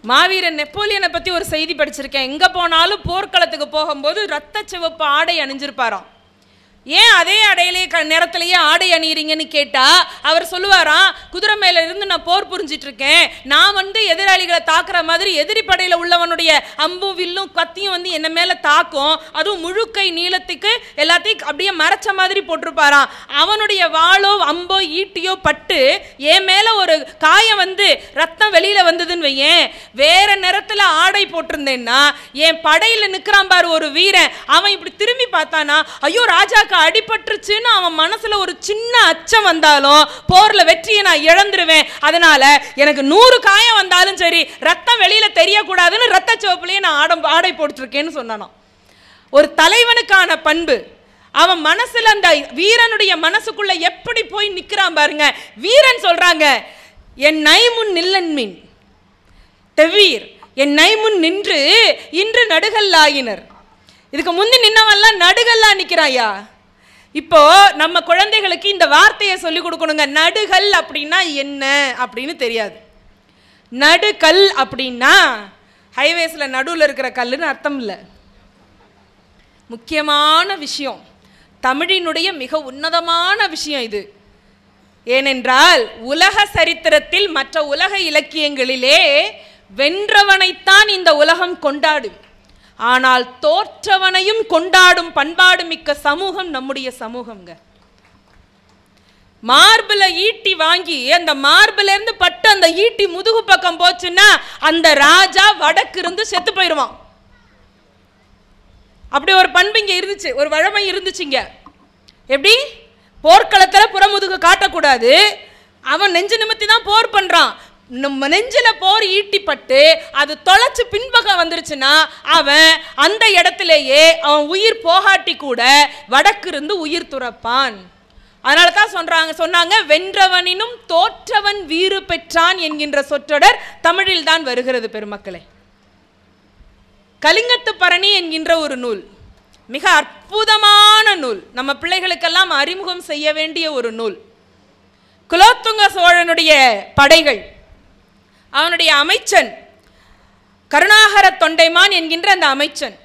Speaker 1: மாவீரன் நெப்போலியனை பற்றி ஒரு செய்தி படிச்சிருக்கேன். எங்கே போனாலும் போர்க்களத்துக்கு போகும்போது ரத்த சிவப்பு ஆடை அணிஞ்சிருப்பாராம். ஏன் அதே அடையிலே நேரத்திலேயே ஆடை அணியிறீங்கன்னு கேட்டா அவர் சொல்லுவாராம், குதிரை மேல இருந்து நான் போர் புரிஞ்சிட்டு இருக்கேன், நான் வந்து எதிராளிகளை தாக்குற மாதிரி எதிரி படையில உள்ளவனுடைய அம்பும் வில்லும் கத்தியும் வந்து என்ன மேல தாக்கும், அதுவும் முழுக்கை நீளத்துக்கு எல்லாத்தையும் அப்படியே மறைச்ச மாதிரி போட்டிருப்பாராம். அவனுடைய வாளோ அம்போ ஈட்டியோ பட்டு என் மேல ஒரு காயம் வந்து ரத்தம் வெளியில வந்ததுன்னு வையேன், வேற நேரத்துல ஆடை போட்டிருந்தேன்னா என் படையில நிக்கிறான் பாரு ஒரு வீரன், அவன் இப்படி திரும்பி பார்த்தானா, ஐயோ ராஜா அடிபட்டுருச்சுன்னு அவன் மனசுல ஒரு சின்ன அச்சம் வந்தாலும் போர்ல வெற்றியை நான் இழந்துருவேன், அதனால எனக்கு 100 காயம் வந்தாலும் சரி ரத்தம் வெளியில தெரியக்கூடாதுன்னு ரத்த சிவப்புலயே நான் ஆடை போட்டுருக்கேன்னு சொன்னானாம். ஒரு தலைவனுக்கான பண்பு அவன் மனசுல, அந்த வீரனுடைய மனசுக்குள்ள எப்படி போய் நிக்கிறான் பாருங்க. வீரன் சொல்றாங்க, என் நைமுன் நில்லன்மின் தெவ்வீர், என் நைமுன் நின்று இன்று நடுகல்லாயினர். இதுக்கு முந்தி நின்னவெல்லாம் நடுகல்லா நிக்கிறாயா. இப்போ நம்ம குழந்தைகளுக்கு இந்த வார்த்தையை சொல்லி கொடுக்கணுங்க. நடுகல் அப்படின்னா என்ன அப்படின்னு தெரியாது. நடுகல் அப்படின்னா ஹைவேஸ்ல நடுவில் இருக்கிற கல்லுன்னு அர்த்தம் இல்லை. முக்கியமான விஷயம், தமிழினுடைய மிக உன்னதமான விஷயம் இது. ஏனென்றால் உலக சரித்திரத்தில் மற்ற உலக இலக்கியங்களிலே வென்றவனைத்தான் இந்த உலகம் கொண்டாடும், ஆனால் தோற்றவனையும் கொண்டாடும் பண்பாடு மிக்க சமூகம் நம்முடைய சமூகம்ங்க. மார்பிள ஈட்டி வாங்கி அந்த மார்பில இருந்து பட்டு அந்த ஈட்டி முதுகு பக்கம் போச்சுன்னா அந்த ராஜா வடக்கு இருந்து செத்து போயிடுவான். அப்படி ஒரு பண்பு இங்க இருந்துச்சு, ஒரு வழமை இருந்துச்சுங்க. எப்படி போர்க்களத்துல புறமுதுகு காட்டக்கூடாது, அவன் நெஞ்சு நிமித்தி தான் போர் பண்றான். நம்ம நெஞ்சில போர் ஈட்டிப்பட்டு அது தொலைச்சு பின்பக்கம் வந்துருச்சுன்னா அவன் அந்த இடத்திலேயே அவன் உயிர் போகாட்டி கூட வடக்கு இருந்து உயிர் துறப்பான். அதனால தான் சொன்னாங்க வென்றவனினும் தோற்றவன் வீறு பெற்றான் என்கின்ற சொற்றொடர் தமிழில் தான் வருகிறது. பெருமக்களே, கலிங்கத்து பரணி என்கின்ற ஒரு நூல் மிக அற்புதமான நூல், நம்ம பிள்ளைகளுக்கெல்லாம் அறிமுகம் செய்ய வேண்டிய ஒரு நூல். குலோத்துங்க சோழனுடைய படைகள், அவனுடைய அமைச்சன் கருணாகர தொண்டைமான் என்கின்ற அந்த அமைச்சன்,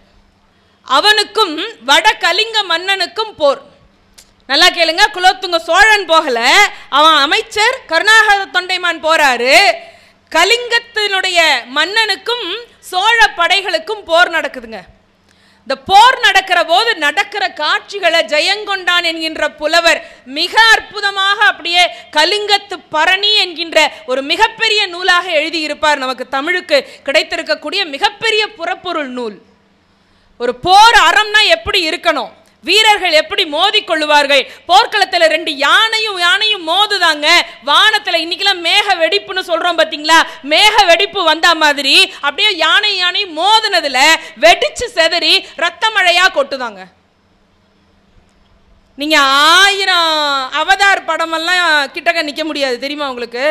Speaker 1: அவனுக்கும் வட கலிங்க மன்னனுக்கும் போர். நல்லா கேளுங்க, குலோத்துங்க சோழன் போகல, அவன் அமைச்சர் கருணாகர தொண்டைமான் போறாரு. கலிங்கத்தினுடைய மன்னனுக்கும் சோழ படைகளுக்கும் போர் நடக்குதுங்க. இந்த போர் நடக்கிற போது நடக்கிற காட்சிகளை ஜெயங்கொண்டான் என்கின்ற புலவர் மிக அற்புதமாக அப்படியே கலிங்கத்து பரணி என்கின்ற ஒரு மிகப்பெரிய நூலாக எழுதியிருப்பார். நமக்கு தமிழுக்கு கிடைத்திருக்கக்கூடிய மிகப்பெரிய புறப்பொருள் நூல். ஒரு போர் அறம்னா எப்படி இருக்கணும், வீரர்கள் எப்படி மோதி கொள்ளுவார்கள், போர்க்களத்தில் 2 யானையும் மோதுதாங்க. வானத்தில் இன்னைக்கெல்லாம் மேக வெடிப்புன்னு சொல்றோம் பார்த்தீங்களா, மேக வெடிப்பு வந்த மாதிரி அப்படியே யானை மோதுனதுல வெடிச்சு செதறி ரத்த மழையா கொட்டுதாங்க. நீங்க 1000 அவதார் படமெல்லாம் கிட்டக்க நிக்க முடியாது தெரியுமா உங்களுக்கு.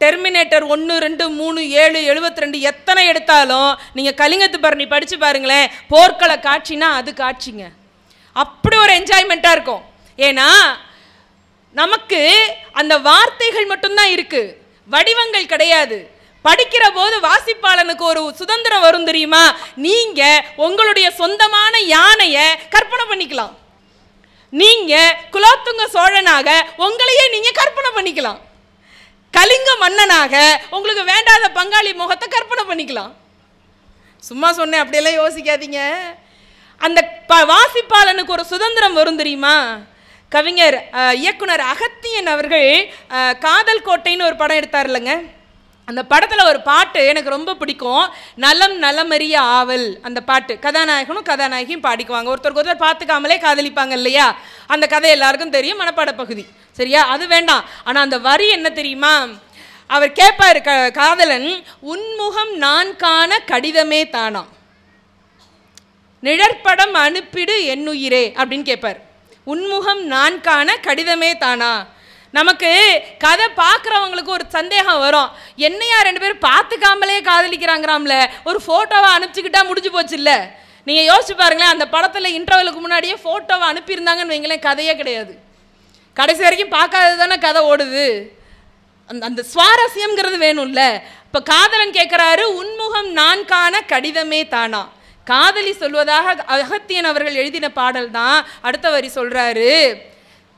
Speaker 1: டெர்மினேட்டர் 1, 2, 3, 7, 72 எத்தனை எடுத்தாலும் நீங்க கலிங்கத்து பரணி படிச்சு பாருங்களேன். போர்க்கள காட்சினா அது காட்சிங்க. அப்படி ஒரு என்ஜாய்மெண்ட்டாக இருக்கும். ஏன்னா நமக்கு அந்த வார்த்தைகள் மட்டும்தான் இருக்கு, வடிவங்கள் கிடையாது. படிக்கிற போது வாசிப்பாளனுக்கு ஒரு சுதந்திரம் வரும் தெரியுமா. நீங்க உங்களுடைய சொந்தமான யானையை கற்பனை பண்ணிக்கலாம். நீங்க குலோத்துங்க சோழனாக உங்களையே நீங்க கற்பனை பண்ணிக்கலாம். கலிங்க மன்னனாக உங்களுக்கு வேண்டாத பங்காளி முகத்தை கற்பனை பண்ணிக்கலாம். சும்மா சொன்னேன், அப்படியெல்லாம் யோசிக்காதீங்க. அந்த வாசிப்பாளனுக்கு ஒரு சுதந்திரம் வரும் தெரியுமா. கவிஞர் இயக்குனர் அகத்தியன் அவர்கள் காதல் கோட்டைன்னு ஒரு படம் எடுத்தார் இல்லைங்க. அந்த படத்தில் ஒரு பாட்டு எனக்கு ரொம்ப பிடிக்கும். நலம் நலமறிய ஆவல். அந்த பாட்டு கதாநாயகனும் கதாநாயகியும் பாடிக்குவாங்க. ஒருத்தர் பார்த்துக்காமலே காதலிப்பாங்க இல்லையா. அந்த கதை எல்லாருக்கும் தெரியும், மனப்பாட பகுதி. சரியா, அது வேண்டாம். ஆனால் அந்த வரி என்ன தெரியுமா, அவர் கேட்பார் காதலன், உன்முகம் நான் காண கடிதமே தானா, நிழற்படம் அனுப்பிடு என்னுயிரே அப்படின்னு கேட்பார். உன்முகம் நான் காண கடிதமே தானா. நமக்கு கதை பார்க்குறவங்களுக்கு ஒரு சந்தேகம் வரும், என்னையா 2 பேரும் பார்த்துக்காமலே காதலிக்கிறாங்களாம்ல, ஒரு ஃபோட்டோவை அனுப்பிச்சுக்கிட்டா முடிஞ்சு போச்சு இல்லை. நீங்கள் யோசிச்சு பாருங்களேன், அந்த படத்தில் இன்டர்வலுக்கு முன்னாடியே ஃபோட்டோவை அனுப்பியிருந்தாங்கன்னு வைங்களேன், கதையே கிடையாது. கடைசி வரைக்கும் பார்க்காதது தானே கதை ஓடுது. அந்த சுவாரஸ்யம்ங்கிறது வேணும்ல. இப்போ காதலன் கேட்குறாரு, உன்முகம் நான் காண கடிதமே தானா. காதலி சொல்வதாக அகத்தியன் அவர்கள் எழுதின பாடல் தான். அடுத்த வரி சொல்றாரு,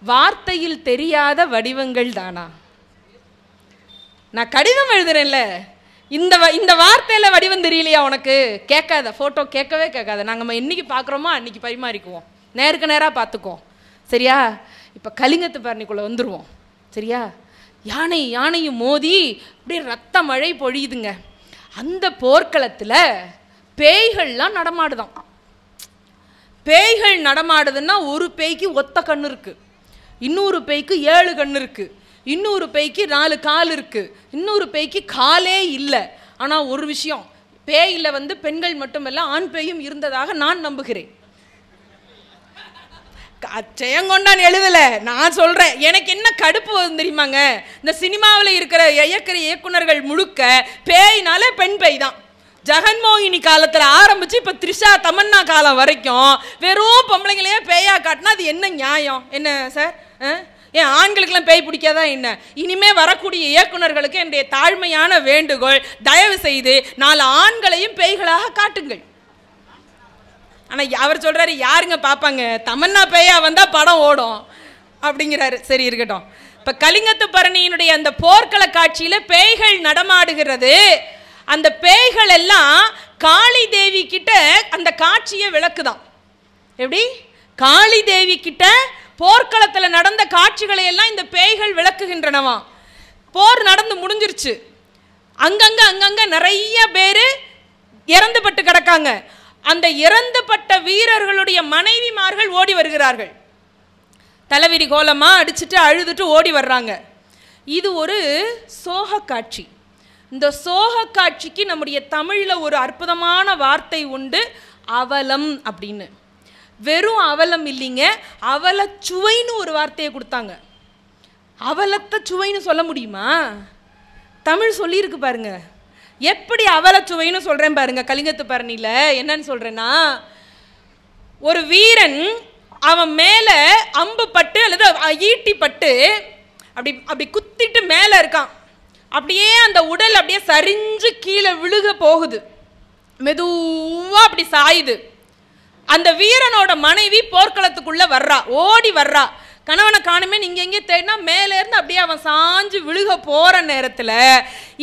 Speaker 1: வார்த்தையில் தெரியாத வடிவங்கள் தானா. நான் கடிதம் எழுதுறேன்ல, இந்த வார்த்தையில வடிவம் தெரியலையா உனக்கு, கேட்காத, போட்டோ கேட்கவே கேட்காத. நாங்கள் என்னைக்கு பார்க்குறோமோ அன்னைக்கு பரிமாறிக்குவோம், நேருக்கு நேராக பார்த்துக்குவோம். சரியா, இப்போ கலிங்கத்து பரணிக்குள்ளே வந்துடுவோம். சரியா, யானையும் மோதி அப்படியே ரத்த மழை பொழியுதுங்க. அந்த போர்க்களத்தில் பேய்கள்லாம் நடமாடுதான். பேய்கள் நடமாடுதுன்னா ஒரு பேய்க்கு ஒத்த கண்ணு இருக்கு, இன்னொரு பேய்க்கு 7 கண்ணு இருக்கு, இன்னொரு பேய்க்கு 4 கால் இருக்கு, இன்னொரு பேய்க்கு காலே இல்லை. ஆனால் ஒரு விஷயம், பேயில் பெண்கள் மட்டுமல்ல ஆண் பேயும் இருந்ததாக நான் நம்புகிறேன். ஜெயங்கொண்டான் எழுதலை, நான் சொல்கிறேன். எனக்கு என்ன கடுப்பு வரும் தெரியுமாங்க, இந்த சினிமாவில் இருக்கிற இயக்குனர்கள் முழுக்க பேய்னால பெண் பேய் தான். ஜெகன்மோகினி காலத்தில் ஆரம்பித்து இப்போ த்ரிஷா தமன்னா காலம் வரைக்கும் வெறும் பொம்பளைங்களையே பேயா காட்டினா அது என்ன நியாயம்? என்ன சார், ஏன் ஆண்களுக்கெல்லாம் பேய் பிடிக்காதா என்ன? இனிமே வரக்கூடிய இயக்குனர்களுக்கு என்னுடைய தாழ்மையான வேண்டுகோள், தயவு செய்து 4 ஆண்களையும் பேய்களாக காட்டுங்கள். ஆனால் அவர் சொல்கிறாரு, யாருங்க பார்ப்பாங்க, தமன்னா பேயா வந்தால் படம் ஓடும் அப்படிங்கிறாரு. சரி இருக்கட்டும். இப்போ கலிங்கத்து பரணியினுடைய அந்த போர்க்கள காட்சியில் பேய்கள் நடமாடுகிறது. அந்த பேய்கள் எல்லாம் காளி தேவி கிட்ட அந்த காட்சியை விளக்குதான். எப்படி காளி தேவி கிட்ட போர்க்களத்தில் நடந்த காட்சிகளை எல்லாம் இந்த பேய்கள் விளக்குகின்றனவா. போர் நடந்து முடிஞ்சிருச்சு, அங்கங்க நிறைய பேர் இறந்துபட்டு கிடக்காங்க. அந்த இறந்துபட்ட வீரர்களுடைய மனைவிமார்கள் ஓடி வருகிறார்கள், தலைவிரி கோலமா அடிச்சுட்டு அழுதுட்டு ஓடி வர்றாங்க. இது ஒரு சோக காட்சி. இந்த சோக காட்சிக்கு நம்முடைய தமிழில் ஒரு அற்புதமான வார்த்தை உண்டு, அவலம் அப்படின்னு. வெறும் அவலம் இல்லைங்க, அவலச்சுவைன்னு ஒரு வார்த்தையை கொடுத்தாங்க. அவலத்தை சுவைன்னு சொல்ல முடியுமா? தமிழ் சொல்லியிருக்கு பாருங்க. எப்படி அவலச்சுவைன்னு சொல்கிறேன் பாருங்க. கலிங்கத்து பரணியில் என்னன்னு சொல்கிறேன்னா, ஒரு வீரன் அவன் மேலே அம்பு பட்டு அல்லது ஈட்டி பட்டு அப்படி குத்திட்டு மேலே இருக்கான். அப்படியே அந்த உடல் அப்படியே சரிஞ்சு கீழே விழுக போகுது, மெதுவா அப்படி சாயுது. அந்த வீரனோட மனைவி போர்க்களத்துக்குள்ள வர்றா, ஓடி வர்றா. கணவனை காணுமே, நீங்க எங்கே தேடினா மேலே இருந்து அப்படியே அவன் சாஞ்சு விழுக போற நேரத்தில்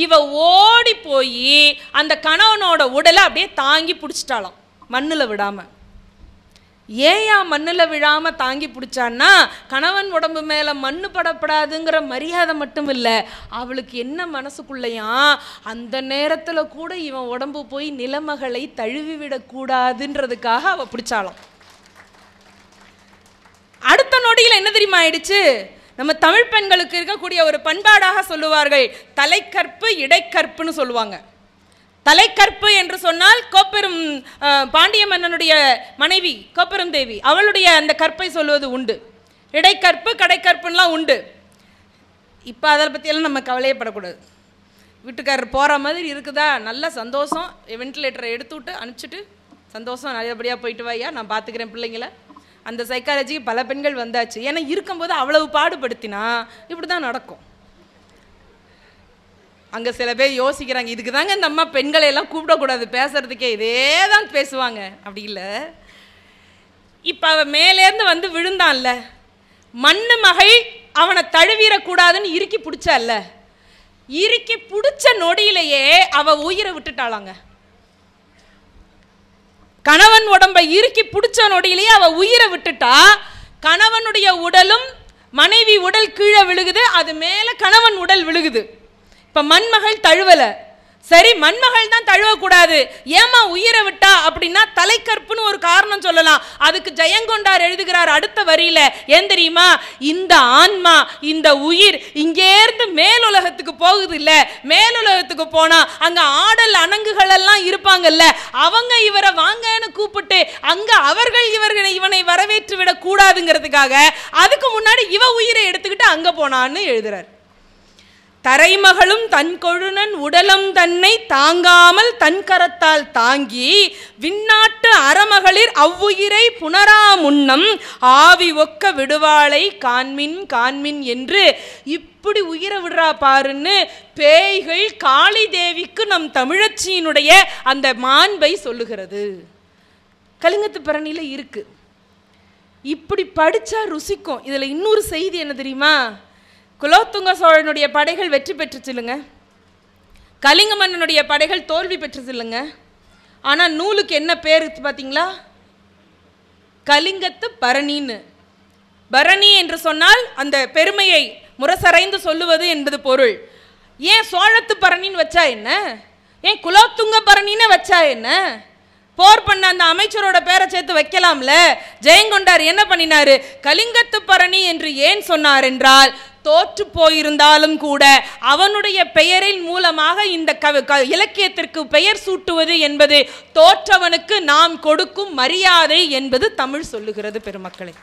Speaker 1: இவ ஓடி போய் அந்த கணவனோட உடலை அப்படியே தாங்கி பிடிச்சிட்டாளாம். மண்ணில் விடாமல். ஏயா மண்ணில் விழாமல் தாங்கி பிடிச்சான்னா கணவன் உடம்பு மேலே மண்ணு படப்படாதுங்கிற மரியாதை மட்டும் இல்லை, அவளுக்கு என்ன மனசுக்குள்ளையா அந்த நேரத்தில் கூட இவன் உடம்பு போய் நிலமகளை தழுவி விடக்கூடாதுன்றதுக்காக அவள் பிடிச்சாலும். அடுத்த நொடியில் என்ன தெரியுமா ஆயிடுச்சு, நம்ம தமிழ் பெண்களுக்கு இருக்கக்கூடிய ஒரு பண்பாடாக சொல்லுவார்கள், தலைக்கற்பு இடைக்கற்புன்னு சொல்லுவாங்க. தலைக்கற்பு என்று சொன்னால் கோப்பெரும் பாண்டிய மன்னனுடைய மனைவி கோப்பெரும் தேவி, அவளுடைய அந்த கற்பை சொல்வது உண்டு. இடைக்கற்பு கடைக்கற்புலாம் உண்டு. இப்போ அதை பற்றியெல்லாம் நம்ம கவலையப்படக்கூடாது. வீட்டுக்காரர் போகிற மாதிரி இருக்குதா, நல்ல சந்தோஷம், வென்டிலேட்டரை எடுத்து விட்டு அனுப்பிச்சிட்டு சந்தோஷம் நல்லபடியாக போயிட்டு வாயா, நான் பார்த்துக்கிறேன் பிள்ளைங்கள. அந்த சைக்காலஜிக்கு பல பெண்கள் வந்தாச்சு. ஏன்னா இருக்கும்போது அவ்வளவு பாடுபடுத்தினா இப்படி தான் நடக்கும். அங்கே சில பேர் யோசிக்கிறாங்க, இதுக்கு தாங்க இந்த அம்மா பெண்களை எல்லாம் கூப்பிடக்கூடாது பேசுறதுக்கே, இதே தான் பேசுவாங்க. அப்படி இல்லை. இப்போ அவன் மேலேருந்து வந்து விழுந்தான்ல, மண்ணு மகள் அவனை தழுவிடக்கூடாதுன்னு இறுக்கி பிடிச்சால, இறுக்கி பிடிச்ச நொடியிலேயே அவ உயிரை விட்டுட்டாளாங்க. கணவன் உடம்பை இறுக்கி பிடிச்ச நொடியிலேயே அவ உயிரை விட்டுட்டா. கணவனுடைய உடலும் மனைவி உடல் கீழே விழுகுது, அது மேலே கணவன் உடல் விழுகுது. இப்போ மண்மகள் தழுவல, சரி மண்மகள் தான் தழுவக்கூடாது, ஏமா உயிரை விட்டா அப்படின்னா தலைக்கற்புன்னு ஒரு காரணம் சொல்லலாம். அதுக்கு ஜெயங்கொண்டார் எழுதுகிறார் அடுத்த வரியில, ஏன் தெரியுமா, இந்த ஆன்மா இந்த உயிர் இங்கேருந்து மேலுலகத்துக்கு போகுது இல்ல, மேலுலகத்துக்கு போனா அங்க ஆடல் அணங்குகள் எல்லாம் இருப்பாங்கல்ல, அவங்க இவரை வாங்கன்னு கூப்பிட்டு அங்க அவர்கள் இவனை வரவேற்று விட கூடாதுங்கிறதுக்காக அதுக்கு முன்னாடி இவ உயிரை எடுத்துக்கிட்டு அங்க போனான்னு எழுதுறார். தரைமகளும் தன் கொழுனன் உடலம் தன்னை தாங்காமல் தன் கரத்தால் தாங்கி விண்ணாட்டு அறமகளிர் அவ்வுயிரை புனரா முன்னம் ஆவி ஒக்க விடுவாளை காண்மின் காண்மின் என்று இப்படி உயிரை விடுறா பாருன்னு பேய்கள் காளி தேவிக்கு நம் தமிழச்சியினுடைய அந்த மாண்பை சொல்லுகிறது. கலிங்கத்து பரணியில இருக்கு. இப்படி படிச்சா ருசிக்கும். இதுல இன்னொரு செய்தி என்ன தெரியுமா, குலோத்துங்க சோழனுடைய படைகள் வெற்றி பெற்றுச்சுல்லுங்க, கலிங்க மன்னனுடைய படைகள் தோல்வி பெற்றுச்சுல்லுங்க. ஆனால் நூலுக்கு என்ன பேர் பார்த்தீங்களா, கலிங்கத்து பரணின்னு. பரணி என்று சொன்னால் அந்த பெருமையை முரசறைந்து சொல்லுவது என்பது பொருள். ஏன் சோழத்து பரணின்னு வச்சா என்ன, ஏன் குலோத்துங்க பரணின்னு வச்சா என்ன, போர் பண்ண அந்த அமைச்சரோட பேரை சேர்த்து வைக்கலாம்ல. ஜெயங்கொண்டார் என்ன பண்ணினாரு, கலிங்கத்து பரணி என்று ஏன் சொன்னார் என்றால், தோற்று போயிருந்தாலும் கூட அவனுடைய பெயரின் மூலமாக இந்த இலக்கியத்திற்கு பெயர் சூட்டுவது என்பது தோற்றவனுக்கு நாம் கொடுக்கும் மரியாதை என்பது தமிழ் சொல்லுகிறது. பெருமக்களை,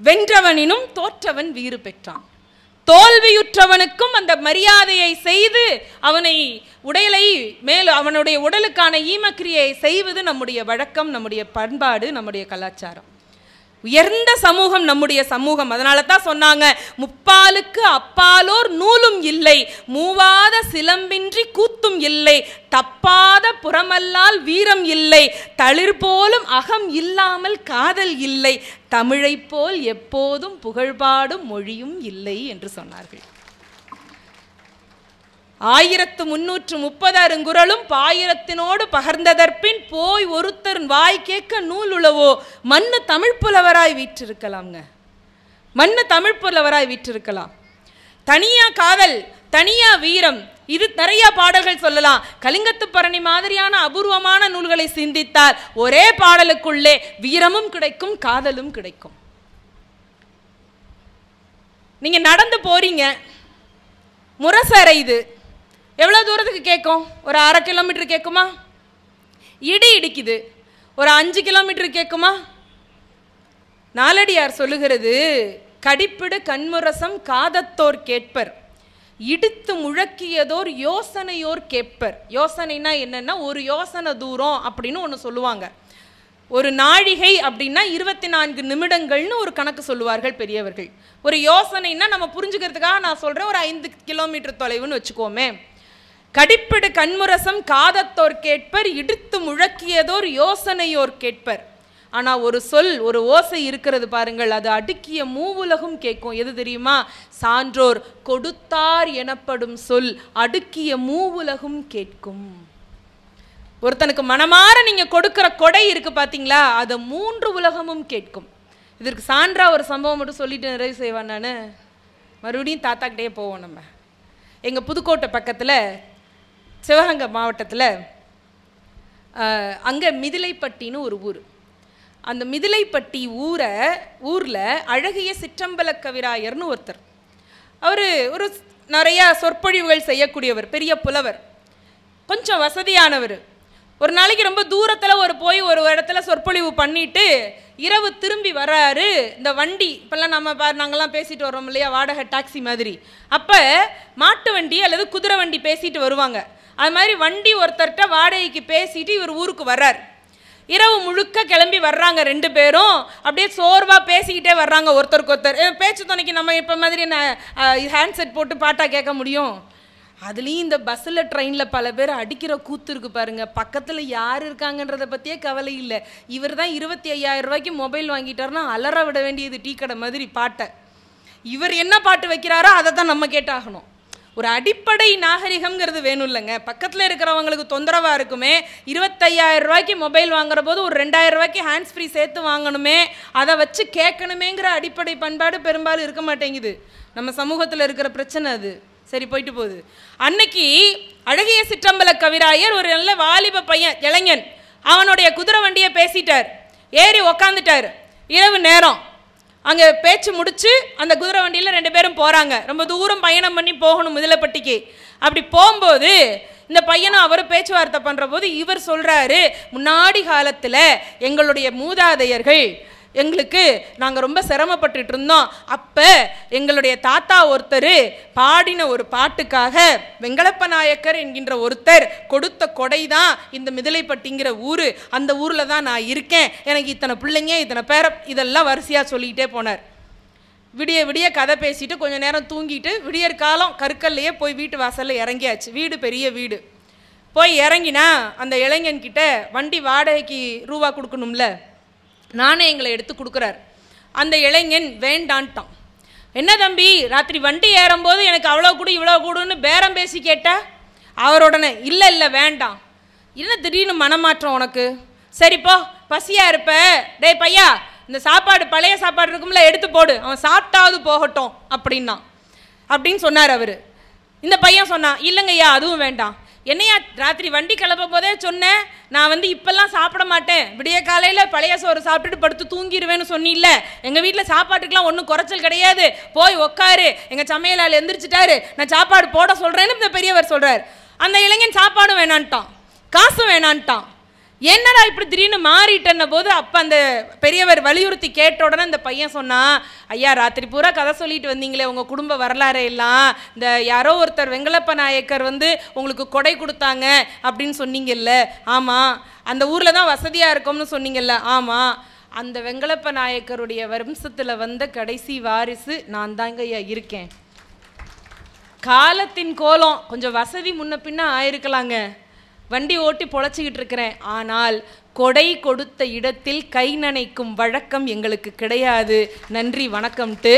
Speaker 1: வென்றவனினும் தோற்றவன் வீறு பெற்றான். தோல்வியுற்றவனுக்கும் அந்த மரியாதையை செய்து அவனை உடலை மேல் அவனுடைய உடலுக்கான ஈமக்கிரியை செய்வது நம்முடைய வழக்கம், நம்முடைய பண்பாடு, நம்முடைய கலாச்சாரம். உயர்ந்த சமூகம் நம்முடைய சமூகம். அதனால தான் சொன்னாங்க, முப்பாலுக்கு அப்பாலோர் நூலும் இல்லை, மூவாத சிலம்பின்றி கூத்தும் இல்லை, தப்பாத புறமல்லால் வீரம் இல்லை, தளிர் போலும் அகம் இல்லாமல் காதல் இல்லை, தமிழை போல் எப்போதும் புகழ்பாடும் மொழியும் இல்லை என்று சொன்னார்கள். 1330 அருங்குறளும் பாயிரத்தினோடு பகர்ந்ததற்பின் போய் ஒருத்தர் வாய் கேட்க நூல் உளவோ, மண்ணு தமிழ் புலவராய் வீற்றிருக்கலாம்ங்க, மண்ணு தமிழ் புலவராய் வீற்றிருக்கலாம். தனியா காதல், தனியா வீரம், இது நிறைய பாடல்கள் சொல்லலாம். கலிங்கத்து பரணி மாதிரியான அபூர்வமான நூல்களை சிந்தித்தால் ஒரே பாடலுக்குள்ளே வீரமும் கிடைக்கும், காதலும் கிடைக்கும். நீங்க நடந்து போறீங்க, முரசறையுது, எவ்வளோ தூரத்துக்கு கேட்கும், ஒரு 1/2 கிலோமீட்டர் கேட்குமா? இடி இடிக்குது, ஒரு 5 கிலோமீட்டர் கேட்குமா? நாலடியார் சொல்லுகிறது, கடிப்பிடு கண்முரசம் காதத்தோர் கேட்பர், இடித்து முழக்கியதோர் யோசனையோர் கேட்பர். யோசனைனா என்னன்னா ஒரு யோசனை தூரம் அப்படின்னு ஒன்று சொல்லுவாங்க. ஒரு நாழிகை அப்படின்னா 24 நிமிடங்கள்னு ஒரு கணக்கு சொல்லுவார்கள் பெரியவர்கள். ஒரு யோசனைன்னா நம்ம புரிஞ்சுக்கிறதுக்காக நான் சொல்கிறேன், ஒரு 5 கிலோமீட்டர் தொலைவுன்னு வச்சுக்கோமே. கடிப்பிடு கண்முரசம் காதத்தோர் கேட்பர், இடித்து முழக்கியதோர் யோசனையோர் கேட்பர். ஆனால் ஒரு சொல், ஒரு ஓசை இருக்கிறது பாருங்கள், அது அடுக்கிய மூவுலகும் கேட்கும். எது தெரியுமா? சான்றோர் கொடுத்தார் எனப்படும் சொல் அடுக்கிய மூவுலகும் கேட்கும். ஒருத்தனுக்கு மனமாற நீங்க கொடுக்கிற கொடை இருக்கு பாத்தீங்களா, அதை 3 உலகமும் கேட்கும். இதற்கு சான்றா ஒரு சம்பவம் மட்டும் சொல்லிட்டு நிறைவு செய்வான். நான் மறுபடியும் தாத்தாக்கிட்டே போவோம். நம்ம எங்கள் புதுக்கோட்டை பக்கத்தில் சிவகங்கை மாவட்டத்தில் அங்கே மிதிலைப்பட்டின்னு ஒரு ஊர். அந்த மிதிலைப்பட்டி ஊரில் அழகிய சிற்றம்பல கவிராயர்னு ஒருத்தர். அவர் ஒரு நிறையா சொற்பொழிவுகள் செய்யக்கூடியவர், பெரிய புலவர், கொஞ்சம் வசதியானவர். ஒரு நாளைக்கு ரொம்ப தூரத்தில் ஒரு இடத்துல சொற்பொழிவு பண்ணிட்டு இரவு திரும்பி வர்றாரு. இந்த வண்டி இப்போல்லாம் நாங்கள்லாம் பேசிட்டு வரோம் இல்லையா, வாடகை டாக்ஸி மாதிரி. அப்போ மாட்டு வண்டி அல்லது குதிரை வண்டி பேசிட்டு வருவாங்க. அது மாதிரி வண்டி ஒருத்தர்கிட்ட வாடகைக்கு பேசிட்டு இவர் ஊருக்கு வர்றார். இரவு முழுக்க கிளம்பி வர்றாங்க 2 பேரும். அப்படியே சோர்வாக பேசிக்கிட்டே வர்றாங்க ஒருத்தருக்கு ஒருத்தர். பேச்சு துணைக்கு நம்ம இப்போ மாதிரி ஹேண்ட்செட் போட்டு பாட்டாக கேட்க முடியும்? அதுலேயும் இந்த பஸ்ஸில் ட்ரெயினில் பல பேர் அடிக்கிற கூத்து இருக்கு பாருங்க. பக்கத்தில் யார் இருக்காங்கன்றதை பற்றியே கவலை இல்லை. இவர் தான் 25,000 ரூபாய்க்கு மொபைல் வாங்கிட்டாருன்னா அலற விட வேண்டியது டீ கடை மாதிரி பாட்டை. இவர் என்ன பாட்டு வைக்கிறாரோ அதை தான் நம்ம கேட்டாகணும். ஒரு அடிப்படை நாகரிகம்ங்கிறது வேணும் இல்லைங்க. பக்கத்தில் இருக்கிறவங்களுக்கு தொந்தரவாக இருக்குமே. 25,000 ரூபாய்க்கு மொபைல் வாங்குற போது ஒரு 2,000 ரூபாய்க்கு ஹேண்ட்ஸ் ஃப்ரீ சேர்த்து வாங்கணுமே, அதை வச்சு கேட்கணுமேங்கிற அடிப்படை பண்பாடு பெரும்பாலும் இருக்க மாட்டேங்குது. நம்ம சமூகத்தில் இருக்கிற பிரச்சனை அது. சரி, போயிட்டு போகுது. அன்னைக்கு அழகிய சிற்றம்பல கவிராயர் ஒரு நல்ல வாலிப பையன், இளைஞன், அவனுடைய குதிரை வண்டியை பேசிட்டார். ஏறி உக்காந்துட்டார். இரவு நேரம் அங்கே பேச்சு முடிச்சு அந்த குதிரை வண்டியில் 2 பேரும் போகிறாங்க. ரொம்ப தூரம் பயணம் பண்ணி போகணும் மிதிலைப்பட்டிக்கு. அப்படி போகும்போது இந்த பையனும் அவரும் பேச்சுவார்த்தை பண்ணுற போது இவர் சொல்கிறாரு, முன்னாடி காலத்தில் எங்களுடைய மூதாதையர்கள் எங்களுக்கு நாங்கள் ரொம்ப சிரமப்பட்டுட்டு இருந்தோம். அப்போ எங்களுடைய தாத்தா ஒருத்தர் பாடின ஒரு பாட்டுக்காக வெங்கலப்ப நாயக்கர் என்கின்ற ஒருத்தர் கொடுத்த கொடை தான் இந்த மிதிலைப்பட்டிங்கிற ஊர். அந்த ஊரில் தான் நான் இருக்கேன். எனக்கு இத்தனை பிள்ளைங்க, இத்தனை பேர, இதெல்லாம் வரிசையாக சொல்லிக்கிட்டே போனார். விடிய விடிய கதை பேசிட்டு கொஞ்சம் நேரம் தூங்கிட்டு விடியற் காலம் கற்கல்லையே போய் வீட்டு வாசலில் இறங்கியாச்சு. வீடு பெரிய வீடு. போய் இறங்கினா அந்த இளைஞன்கிட்ட வண்டி வாடகைக்கு ரூபா கொடுக்கணும்ல, நாணயங்களை எடுத்து கொடுக்குறார். அந்த இளைஞன் வேண்டான்ட்டான். என்ன தம்பி, ராத்திரி வண்டி ஏறும்போது எனக்கு அவ்வளோ கூடு இவ்வளோ கூடுன்னு பேரம் பேசி கேட்டா? அவருடனே இல்லை இல்லை வேண்டாம். என்ன திடீர்னு மனமாற்றம் உனக்கு? சரிப்போ, பசியாக இருப்ப, டே பையா இந்த சாப்பாடு பழைய சாப்பாடு இருக்கும்ல எடுத்து போடு, அவன் சாப்பிட்டாவது போகட்டும் அப்படின்னு சொன்னார் அவர். இந்த பையன் சொன்னான், இல்லைங்கய்யா அதுவும் வேண்டாம். என்னையா ராத்திரி வண்டி கிளம்ப போதே சொன்னேன், நான் இப்பெல்லாம் சாப்பிட மாட்டேன், விடிய காலையில் பழைய சோறு சாப்பிட்டுட்டு படுத்து தூங்கிடுவேன்னு சொன்னில்ல. எங்கள் வீட்டில் சாப்பாட்டுக்கெலாம் ஒன்றும் குறைச்சல் கிடையாது, போய் உக்காரு, எங்கள் சமையலால் எந்திரிச்சிட்டாரு, நான் சாப்பாடு போட சொல்கிறேன்னு இந்த பெரியவர் சொல்கிறார். அந்த இளைஞன் சாப்பாடும் வேணான்ட்டான், காசும் வேணான்ட்டான். என்னடா இப்படி திடீர்னு மாறிட்டன்ன போது அப்போ அந்த பெரியவர் வலியுறுத்தி கேட்ட உடனே இந்த பையன் சொன்னான், ஐயா ராத்திரி பூரா கதை சொல்லிட்டு வந்தீங்களே உங்கள் குடும்ப வரலாறு எல்லாம், இந்த யாரோ ஒருத்தர் வெங்கலப்ப நாயக்கர் உங்களுக்கு கொடை கொடுத்தாங்க அப்படின்னு சொன்னீங்கல்ல, ஆமாம். அந்த ஊரில் தான் வசதியாக இருக்கும்னு சொன்னீங்கல்ல, ஆமாம். அந்த வெங்கலப்ப நாயக்கருடைய வம்சத்தில் வந்த கடைசி வாரிசு நான் தாங்க ஐயா இருக்கேன். காலத்தின் கோலம், கொஞ்சம் வசதி முன்ன பின்ன ஆயிருக்கலாங்க, வண்டி ஓட்டி பொழைச்சிக்கிட்டு இருக்கிறேன். ஆனால் கொடை கொடுத்த இடத்தில் கை நனைக்கும் வழக்கம் எங்களுக்கு கிடையாது, நன்றி வணக்கம்ட்டு